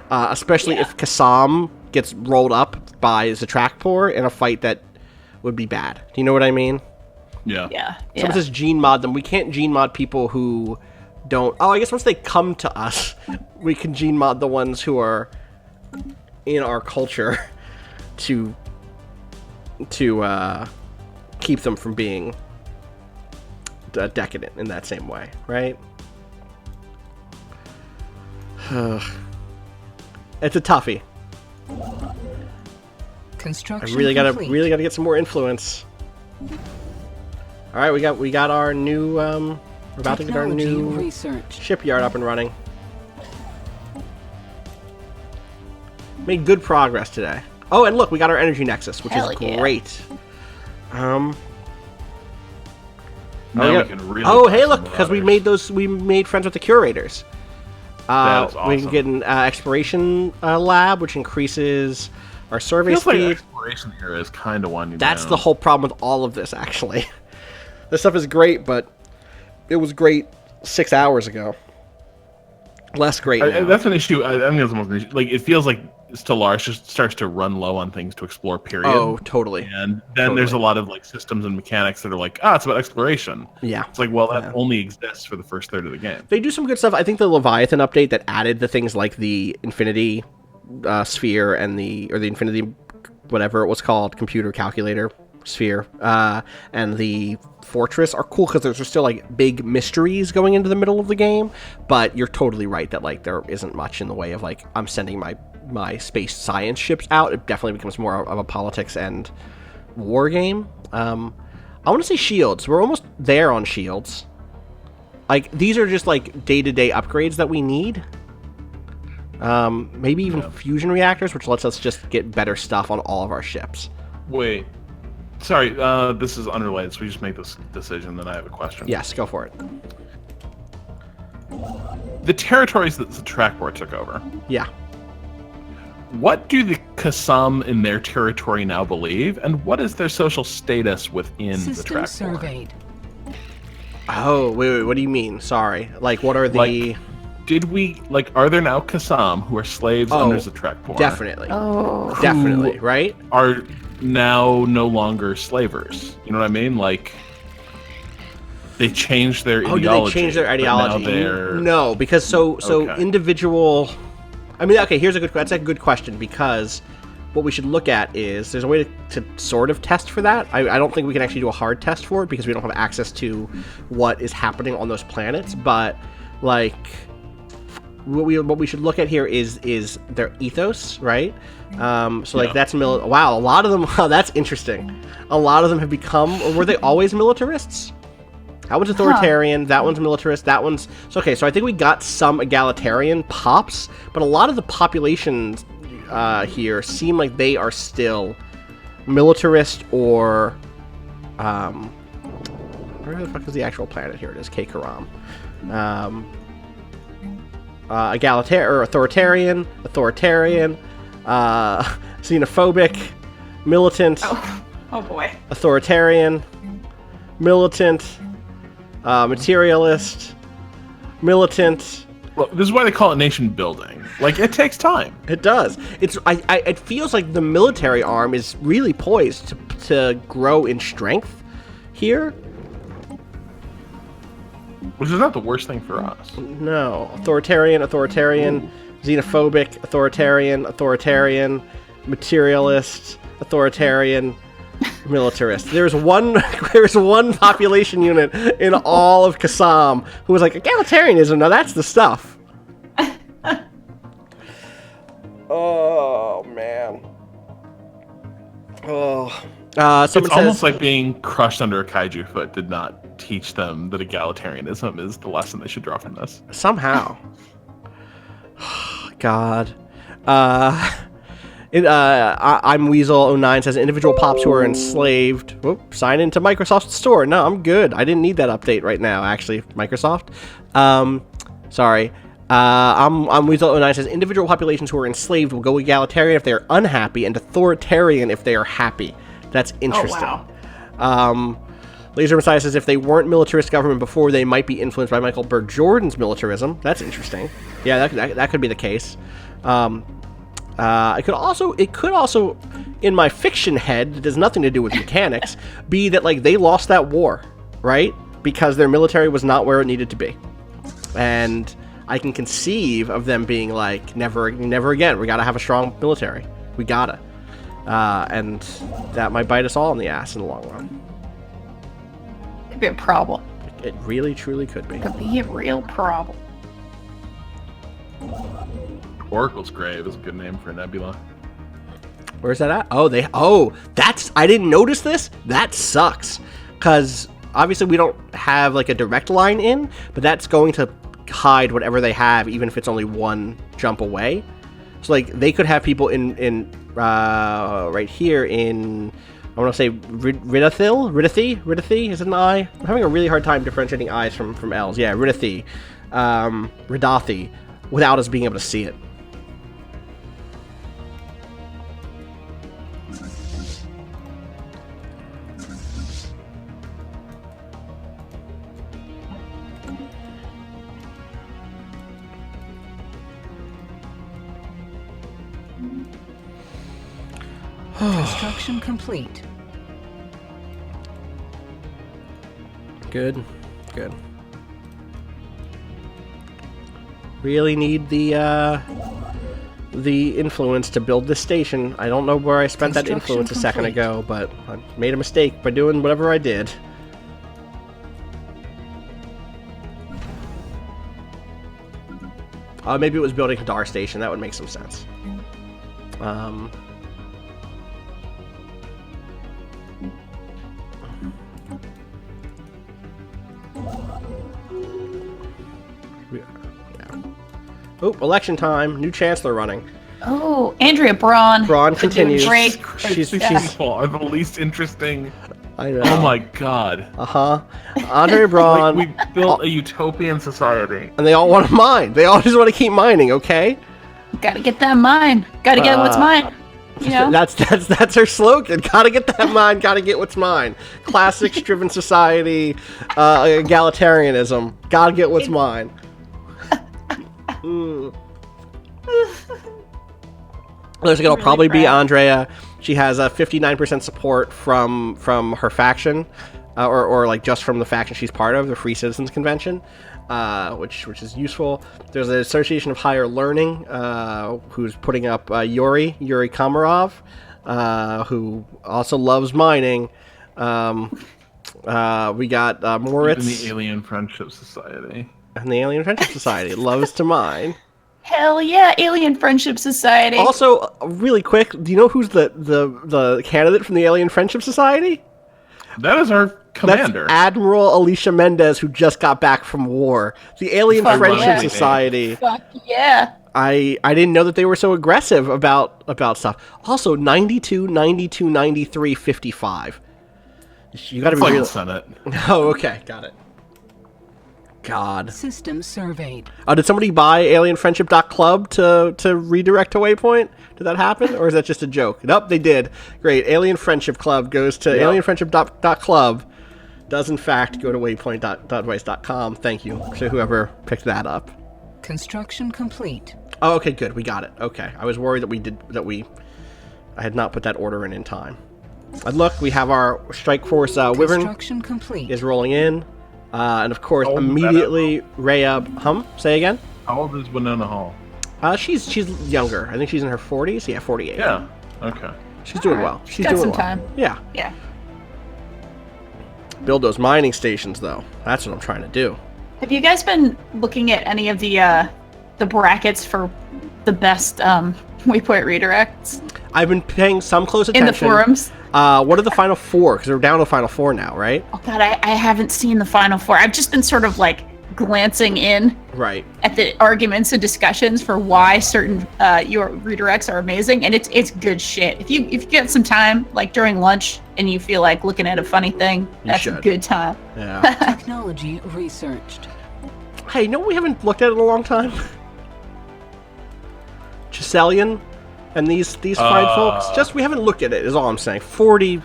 Especially if Kassam gets rolled up by Zatrakpor in a fight that would be bad. Do you know what I mean? Yeah. Someone says gene mod them. We can't gene mod people who don't... Oh, I guess once they come to us, we can gene mod the ones who are in our culture to keep them from being decadent in that same way, right? It's a toughie. Construction I really complete. gotta get some more influence. All right, we got our new we're about to get our Technology new research. shipyard up and running. Made good progress today. Oh, and look, we got our energy nexus, which is great. Now we can really hey, look, because we made friends with the curators. That is awesome. We can get an exploration lab, which increases our survey Feels speed. like exploration here is kind of winding That's down. the whole problem with all of this, actually. This stuff is great, but it was great 6 hours ago. Less great now. That's an issue. I think that's almost an issue. Like, it feels like Stellaris just starts to run low on things to explore, period. Oh, totally. And then there's a lot of like systems and mechanics that are like, it's about exploration. Yeah. It's like, well, that only exists for the first third of the game. They do some good stuff. I think the Leviathan update that added the things like the Infinity Sphere and the Infinity, whatever it was called, computer calculator sphere, and the fortress are cool because there's still like big mysteries going into the middle of the game. But you're totally right that like there isn't much in the way of like I'm sending my space science ships out. It definitely becomes more of a politics and war game. I want to say shields. We're almost there on shields. Like these are just like day-to-day upgrades that we need. Maybe even fusion reactors, which lets us just get better stuff on all of our ships. Wait. Sorry, this is unrelated, so we just make this decision, then I have a question. Yes, go for it. The territories that the Trackport took over. Yeah. What do the Qassam in their territory now believe, and what is their social status within the System Trackport? surveyed. Oh, wait, what do you mean? Sorry. Like, what are the... Are there now Qassam who are slaves under the Trackport? Definitely. Oh. Definitely, right? Are now no longer slavers. You know what I mean? Like, they changed their ideology. Oh, did they change their ideology? No, because so individual... I mean, okay, that's a good question, because what we should look at is there's a way to sort of test for that. I don't think we can actually do a hard test for it because we don't have access to what is happening on those planets, but like what we should look at here is their ethos, right? That's wow, a lot of them. That's interesting. A lot of them have become, or were they always militarists? That one's authoritarian, that one's militarist, that one's... So I think we got some egalitarian pops, but a lot of the populations here seem like they are still militarist or... where the fuck is the actual planet? Here it is, K-Karam. Authoritarian, xenophobic, militant, oh boy, authoritarian, militant, materialist, militant. Well, this is why they call it nation building. Like, it takes time. It does. It feels like the military arm is really poised to grow in strength here. Which is not the worst thing for us. No. Authoritarian, xenophobic, authoritarian, materialist, authoritarian, militarist. There's one population unit in all of Qassam who was like, egalitarianism, now that's the stuff. Oh, man. Oh. It's almost like being crushed under a kaiju foot did not teach them that egalitarianism is the lesson they should draw from this. Somehow. God. I'm Weasel09 says individual pops who are enslaved. Whoop, sign into Microsoft Store. No, I'm good. I didn't need that update right now, actually, Microsoft. Sorry. I'm Weasel09 says individual populations who are enslaved will go egalitarian if they are unhappy and authoritarian if they are happy. That's interesting. Oh, wow. Laser Messiah says if they weren't militarist government before, they might be influenced by Michael Burr Jordan's militarism. That's interesting. Yeah, that could be the case. It could also, in my fiction head, that has nothing to do with mechanics, be that like they lost that war, right? Because their military was not where it needed to be, and I can conceive of them being like, never again. We gotta have a strong military. We gotta, and that might bite us all in the ass in the long run. Could be a problem. It really, truly could be. Could be a real problem. Oracle's Grave is a good name for a nebula. Where's that at? I didn't notice this. That sucks. Because obviously we don't have like a direct line in, but that's going to hide whatever they have, even if it's only one jump away. So like they could have people in right here in, I want to say Ridathi? Is it an I? I'm having a really hard time differentiating I's from L's. Yeah, Ridathi. Ridathi, without us being able to see it. Construction complete. Good. Really need the influence to build this station. I don't know where I spent that influence a second ago, but I made a mistake by doing whatever I did. Maybe it was building Hadar Station. That would make some sense. Oh, election time. New chancellor running. Oh, Andrea Braun. Braun continues. Great. She's These people are the least interesting. I know. Oh my god. Andrea Braun. We built a utopian society. And they all want to mine. They all just want to keep mining, okay? Gotta get that mine. Gotta get what's mine. You know? That's her slogan. Gotta get that mine, gotta get what's mine. Classics-driven society, egalitarianism. Gotta get what's mine. Looks like it'll probably be Andrea. She has a 59% support from her faction, or like just from the faction she's part of, the Free Citizens Convention, which is useful. There's an Association of Higher Learning, who's putting up Yuri Komarov, who also loves mining. We got Moritz. And the Alien Friendship Society. And the Alien Friendship Society loves to mine. Hell yeah, Alien Friendship Society. Also, really quick, do you know who's the candidate from the Alien Friendship Society? That is our commander. That's Admiral Alicia Mendez, who just got back from war. The Alien Friendship Society. Fuck yeah. I didn't know that they were so aggressive about stuff. Also, 92, 92, 93, 55. You gotta be like real. the Senate. Oh, okay, got it. God. System surveyed. Did somebody buy alienfriendship.club to redirect to Waypoint? Did that happen? Or is that just a joke? Nope, they did. Great. Alien Friendship Club goes to alienfriendship.club. Does, in fact, go to waypoint.device.com. Thank you to whoever picked that up. Construction complete. Oh, okay, good. We got it. Okay. I was worried I had not put that order in time. And look, we have our Strike Force Wyvern Construction complete. is rolling in. And of course, immediately Rhea, say again? How old is Winona Hall? She's younger. I think she's in her 40s. Yeah, 48. Yeah. Okay. She's doing well. She's got doing some well. time. Yeah. Yeah. Build those mining stations, though. That's what I'm trying to do. Have you guys been looking at any of the brackets for the best Waypoint redirects? I've been paying some close attention. In the forums? What are the final four? Because we're down to the final four now, right? Oh god, I haven't seen the final four. I've just been sort of like glancing in at the arguments and discussions for why certain your redirects are amazing, and it's good shit. If you get some time, like during lunch, and you feel like looking at a funny thing, that's a good time. Yeah. Technology researched. Hey, you know what we haven't looked at in a long time? Chiselian and these fine folks. Just we haven't looked at it, is all I'm saying. 40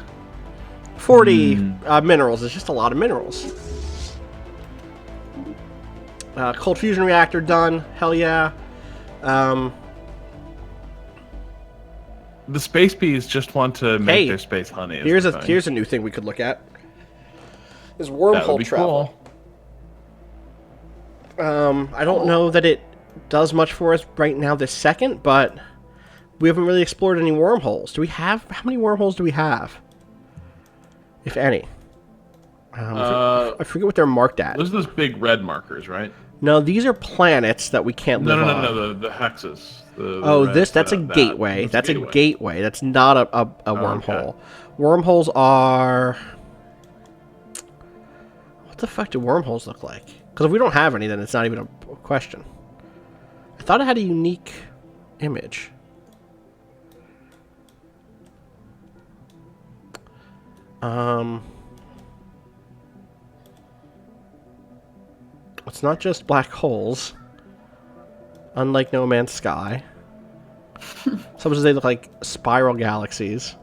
minerals is just a lot of minerals. Cold fusion reactor done. Hell yeah. The space bees just want to make their space honey. Here's a new thing we could look at. Is wormhole travel. Cool. I don't know that it does much for us right now this second, but we haven't really explored any wormholes. How many wormholes do we have? If any. I forget what they're marked at. Those are those big red markers, right? No, these are planets that we can't live on. No, the hexes. That's a gateway. That's a gateway. That's not a wormhole. Okay. Wormholes are... What the fuck do wormholes look like? Because if we don't have any, then it's not even a question. I thought it had a unique image. It's not just black holes. Unlike No Man's Sky. Some say they look like spiral galaxies.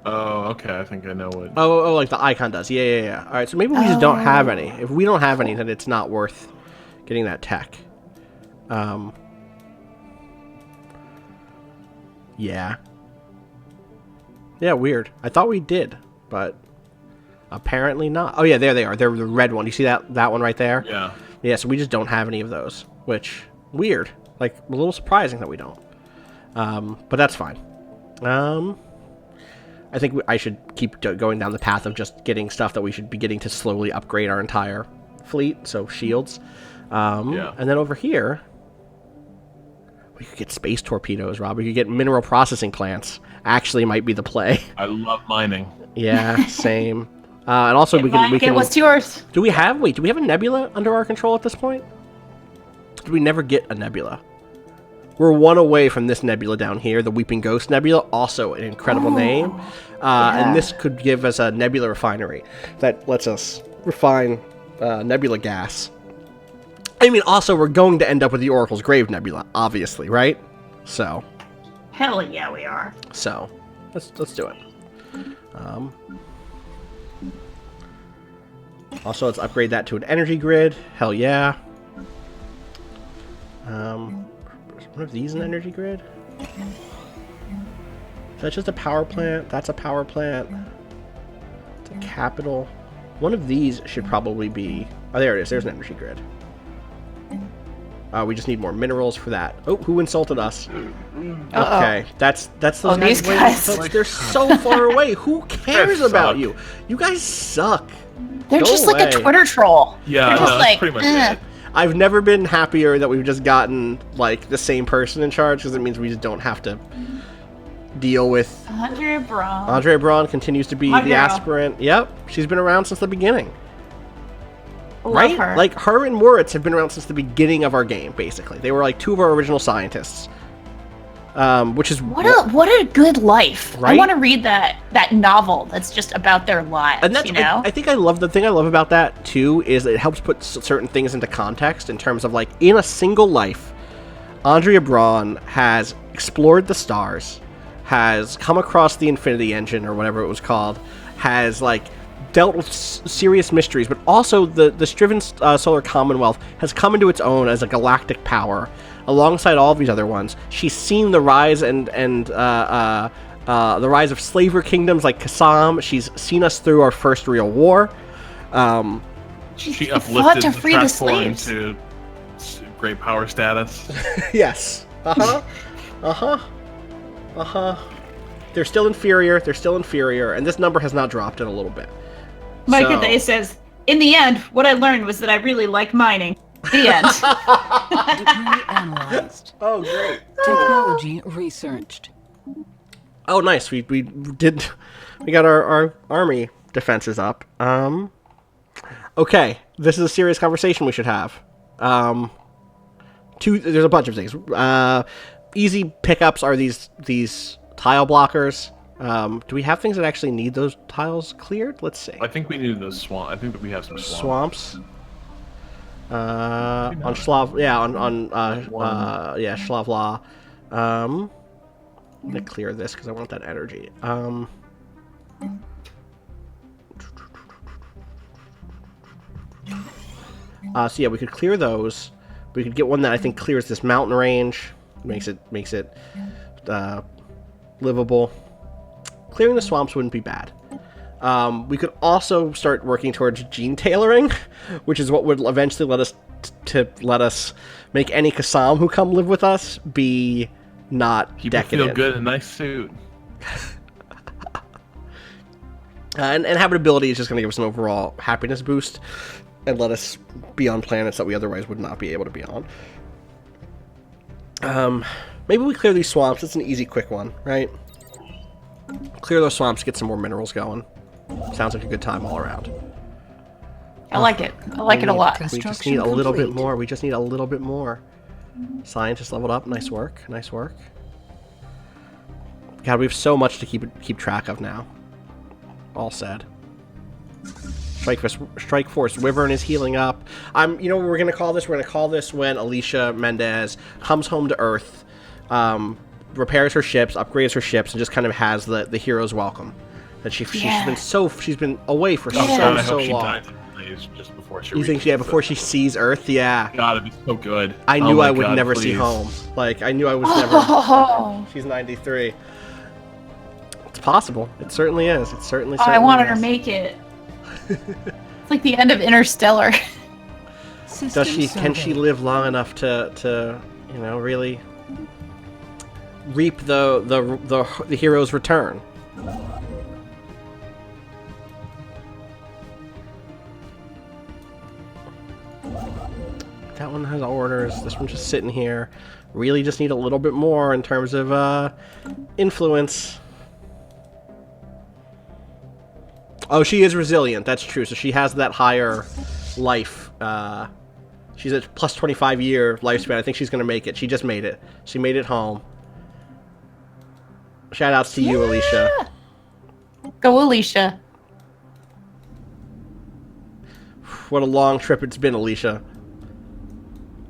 Oh, okay. I think I know what. Oh, like the icon does. Yeah. All right, so maybe we just don't have any. If we don't have any, then it's not worth getting that tech. Yeah. Yeah, weird. I thought we did, but apparently not. Oh yeah, there they are. They're the red one. You see that one right there? Yeah. Yeah, so we just don't have any of those, which weird. Like a little surprising that we don't. But that's fine. I think I should keep going down the path of just getting stuff that we should be getting to slowly upgrade our entire fleet, so shields. And then over here, we could get space torpedoes, Rob. We could get mineral processing plants. Actually might be the play. I love mining. Yeah, same. And also we can what's yours? Do we have a nebula under our control at this point? Did we never get a nebula? We're one away from this nebula down here, the Weeping Ghost Nebula, also an incredible name. And this could give us a nebula refinery that lets us refine nebula gas. I mean, also, we're going to end up with the Oracle's Grave Nebula, obviously, right? So. Hell yeah, we are. So, let's do it. Also, let's upgrade that to an energy grid. Hell yeah. Is one of these an energy grid? Is that just a power plant? That's a power plant. It's a capital. One of these should probably be... Oh, there it is. There's an energy grid. We just need more minerals for that. Oh, who insulted us? Okay, that's those these guys. They're so far away. Who cares about you? You guys suck. They're Go just away. like a Twitter troll. Yeah, They're just that's like, pretty much it. I've never been happier that we've just gotten like the same person in charge, because it means we just don't have to deal with. Andrea Braun. Andrea Braun continues to be My the girl. aspirant. Yep, she's been around since the beginning. Love Right? her. Like, her and Moritz have been around since the beginning of our game, basically. They were like two of our original scientists. Which is... What a good life. Right? I want to read that novel that's just about their lives, And that's, you know? I think the thing I love about that, too, is it helps put certain things into context in terms of, like, in a single life, Andrea Braun has explored the stars, has come across the Infinity Engine, or whatever it was called, has, like, dealt with serious mysteries, but also the Striven Solar Commonwealth has come into its own as a galactic power alongside all of these other ones. She's seen the rise and the rise of slaver kingdoms like Kassam. She's seen us through our first real war. She fought uplifted to the free the Trackborn slaves. to great power status. Yes. They're still inferior. And this number has not dropped in a little bit. Micah So- Day says, in the end, what I learned was that I really like mining. The end. Degree analyzed. Oh, great. Technology researched. Oh, nice. We got our army defenses up. Okay, this is a serious conversation we should have. There's a bunch of things. Easy pickups are these tile blockers. Do we have things that actually need those tiles cleared? Let's see. I think we need those swamp. I think that we have some Swamps. On Schlav, Schlavla. I'm gonna clear this because I want that energy. So yeah, we could clear those. We could get one that I think clears this mountain range, makes it livable. Clearing the swamps wouldn't be bad. We could also start working towards gene tailoring, which is what would eventually let us make any Kassam who come live with us be not People decadent. feel good in a nice suit. And habitability is just going to give us an overall happiness boost and let us be on planets that we otherwise would not be able to be on. Maybe we clear these swamps. It's an easy, quick one, right? Clear those swamps, get some more minerals going. Sounds like a good time all around. I like it. I like it a lot. We just Construction need a little bit complete. more. We just need a little bit more. Scientists leveled up. Nice work. Nice work. God, we have so much to keep track of now. All said. Strike Force Wyvern is healing up. You know what we're gonna call this? We're gonna call this when Alicia Mendez comes home to Earth, repairs her ships, upgrades her ships, and just kind of has the hero's welcome. That she's been away for Oh, God, I so hope she long. dies in place just before she. You think, reaches before the- she sees Earth, yeah. God, it'd be so good. I Oh knew my I would God, never see please. home. Like, I knew I was never... Oh, She's 93. It's possible. It certainly is. It certainly I wanted her is. to make it. It's like the end of Interstellar. Can she live long enough to really reap the hero's return? That one has orders. This one's just sitting here. Really just need a little bit more in terms of influence. Oh, she is resilient. That's true. So she has that higher life She's a plus 25 year lifespan. I think she's going to make it. She just made it. She made it home. Shout outs to you, Alicia. Go, Alicia. What a long trip it's been, Alicia.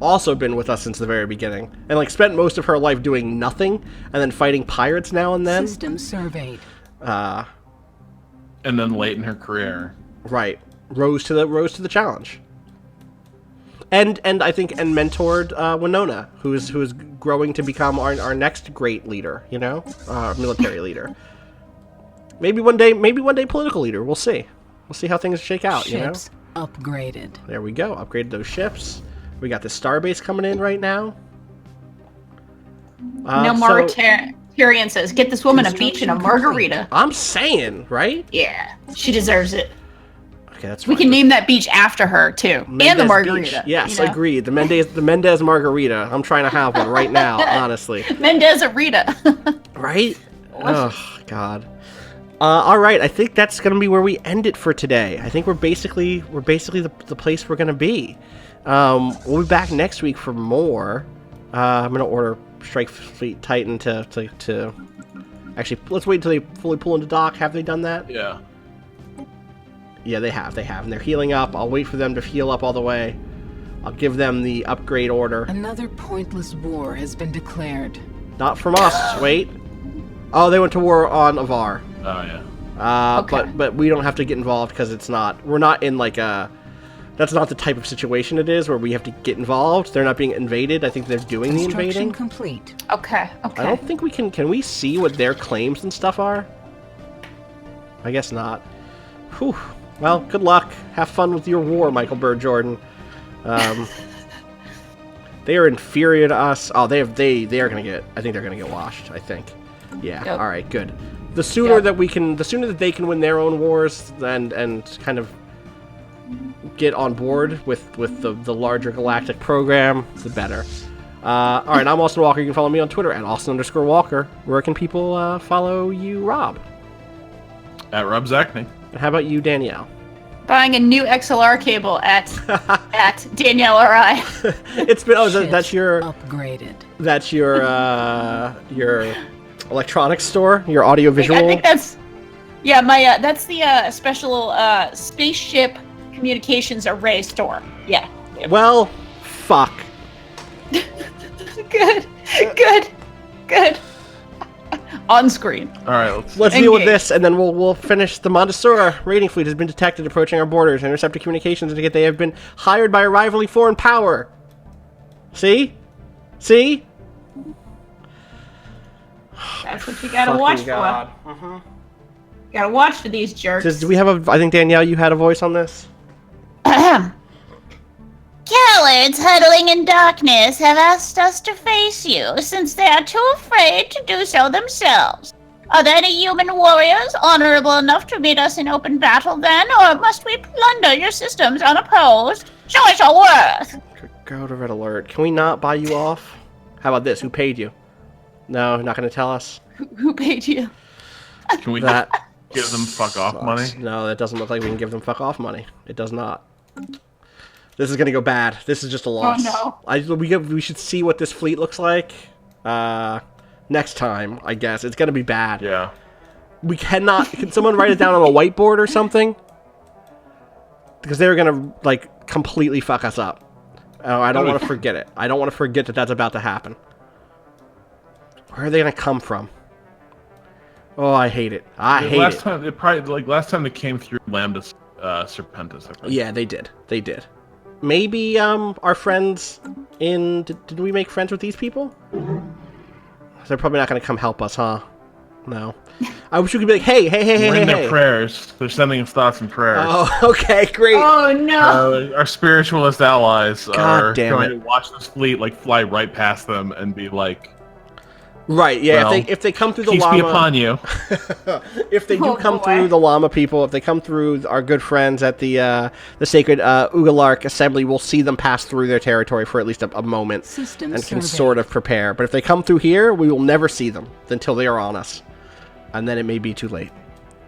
Also been with us since the very beginning. And, like, spent most of her life doing nothing and then fighting pirates now and then. System surveyed. And then late in her career. Right. Rose to the challenge. And I think mentored Winona, who is growing to become our next great leader, you know? Military leader. Maybe one day political leader. We'll see. We'll see how things shake out, Ships upgraded. There we go. Upgraded those ships. We got the starbase coming in right now. No more Tyrion says, get this woman a beach and a margarita. I'm saying, right? Yeah, she deserves it. Okay, that's We can name that beach after her, too. Mendez and the margarita. Beach. Yes, you know? agreed. The Mendez margarita. I'm trying to have one right now, honestly. Mendez Arita. Right? Oh, God. All right, I think that's going to be where we end it for today. I think we're basically the place we're going to be. We'll be back next week for more. I'm going to order Strike Fleet Titan to... Actually, let's wait until they fully pull into dock. Have they done that? Yeah. Yeah, they have. And they're healing up. I'll wait for them to heal up all the way. I'll give them the upgrade order. Another pointless war has been declared. Not from us. Wait. Oh, they went to war on Avar. Oh, yeah. Okay. But we don't have to get involved because we're not in like a... That's not the type of situation it is where we have to get involved. They're not being invaded. I think they're doing the invading. Complete. Okay. I don't think we can we see what their claims and stuff are? I guess not. Whew. Well, good luck. Have fun with your war, Michael Bird Jordan. They are inferior to us. Oh, they are gonna get. I think they're gonna get washed. I think. Yeah. Yep. All right. Good. The sooner that they can win their own wars and kind of get on board with the larger Galactic program, the better. All right. I'm Austin Walker. You can follow me on Twitter at Austin_Walker. Where can people follow you, Rob? At Rob Zachney. And how about you, Danielle? Buying a new XLR cable at Danielle RI. It's been that's your upgraded. That's your electronics store, your audio visual. I think that's my that's the special spaceship communications array store. Yeah. Well, fuck. Good. On screen. All right, let's deal with this, and then we'll finish. The Montessori raiding fleet has been detected approaching our borders. Intercepted communications indicate they have been hired by a rivaling foreign power. See? That's what you gotta watch for. Mm-hmm. Gotta watch for these jerks. Do we have I think, Danielle, you had a voice on this? Cowards huddling in darkness have asked us to face you since they are too afraid to do so themselves. Are there any human warriors honorable enough to meet us in open battle then, or must we plunder your systems unopposed? Show us your worth! Go to Red Alert. Can we not buy you off? How about this? Who paid you? No, not going to tell us. Who paid you? Can we That give them fuck off money? No, that doesn't look like we can give them fuck off money. It does not. This is gonna go bad. This is just a loss. Oh no. We should see what this fleet looks like next time, I guess. It's gonna be bad. Yeah. We cannot... Can someone write it down on a whiteboard or something? Because they're gonna, like, completely fuck us up. Oh, I don't want to forget it. I don't want to forget that that's about to happen. Where are they gonna come from? Oh, I hate it. Last time they came through Lambda Serpentis, I think. Yeah, they did. Maybe our friends in... Did we make friends with these people? They're probably not going to come help us, huh? No. I wish we could be like, hey. We're in their prayers. They're sending us thoughts and prayers. Oh, okay, great. Oh no. Our spiritualist allies are damn going it. to watch this fleet fly right past them and be like, Right, yeah, well, if they come through the peace llama... be upon you. If they do come through the llama people, if they come through our good friends at the sacred Ugalark assembly, we'll see them pass through their territory for at least a moment and can sort of prepare. But if they come through here, we will never see them until they are on us. And then it may be too late.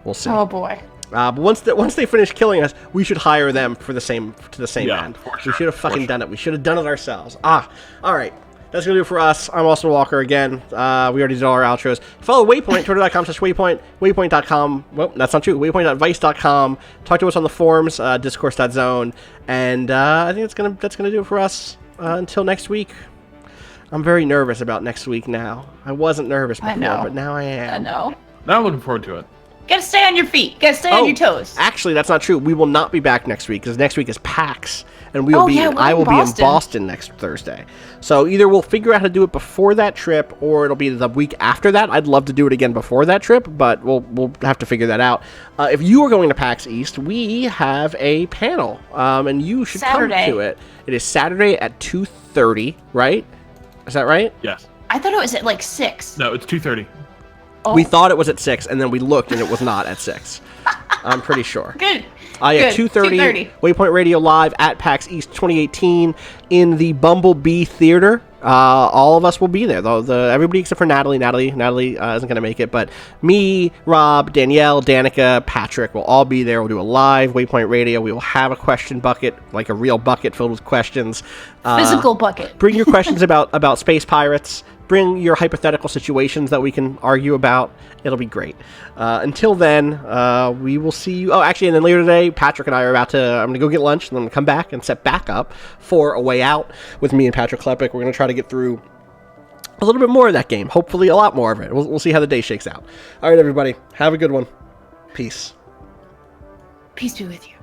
We'll see. Oh boy. But once they finish killing us, we should hire them to the same end. For We sure, should have fucking done it. We should have done it ourselves. All right. That's going to do it for us. I'm Austin Walker again. We already did all our outros. Follow Waypoint, twitter.com/Waypoint, waypoint.com. Well, that's not true. Waypoint.vice.com. Talk to us on the forums, discourse.zone. And I think that's gonna do it for us until next week. I'm very nervous about next week now. I wasn't nervous before, but now I am. I know. Now I'm looking forward to it. Gotta stay on your feet. Gotta stay on your toes. Actually, that's not true. We will not be back next week because next week is PAX, and I will be in Boston next Thursday. So either we'll figure out how to do it before that trip, or it'll be the week after that. I'd love to do it again before that trip, but we'll have to figure that out. If you are going to PAX East, we have a panel, and you should come to it. It is Saturday at 2:30, right? Is that right? Yes. I thought it was at like 6. No, it's 2:30. Oh. We thought it was at 6, and then we looked, and it was not at 6. I'm pretty sure. Good. Yeah, 2:30, Waypoint Radio Live at PAX East 2018 in the Bumblebee Theater. All of us will be there, though. Everybody except for Natalie. Natalie isn't going to make it, but me, Rob, Danielle, Danica, Patrick will all be there. We'll do a live Waypoint Radio. We will have a question bucket, like a real bucket filled with questions. Physical bucket. Bring your questions about space pirates. Bring your hypothetical situations that we can argue about. It'll be great. Until then, we will see you. Oh, actually, and then later today, Patrick and I are I'm going to go get lunch, and then I'm going to come back and set back up for A Way Out with me and Patrick Klepek. We're going to try to get through a little bit more of that game. Hopefully, a lot more of it. We'll see how the day shakes out. All right, everybody. Have a good one. Peace. Peace be with you.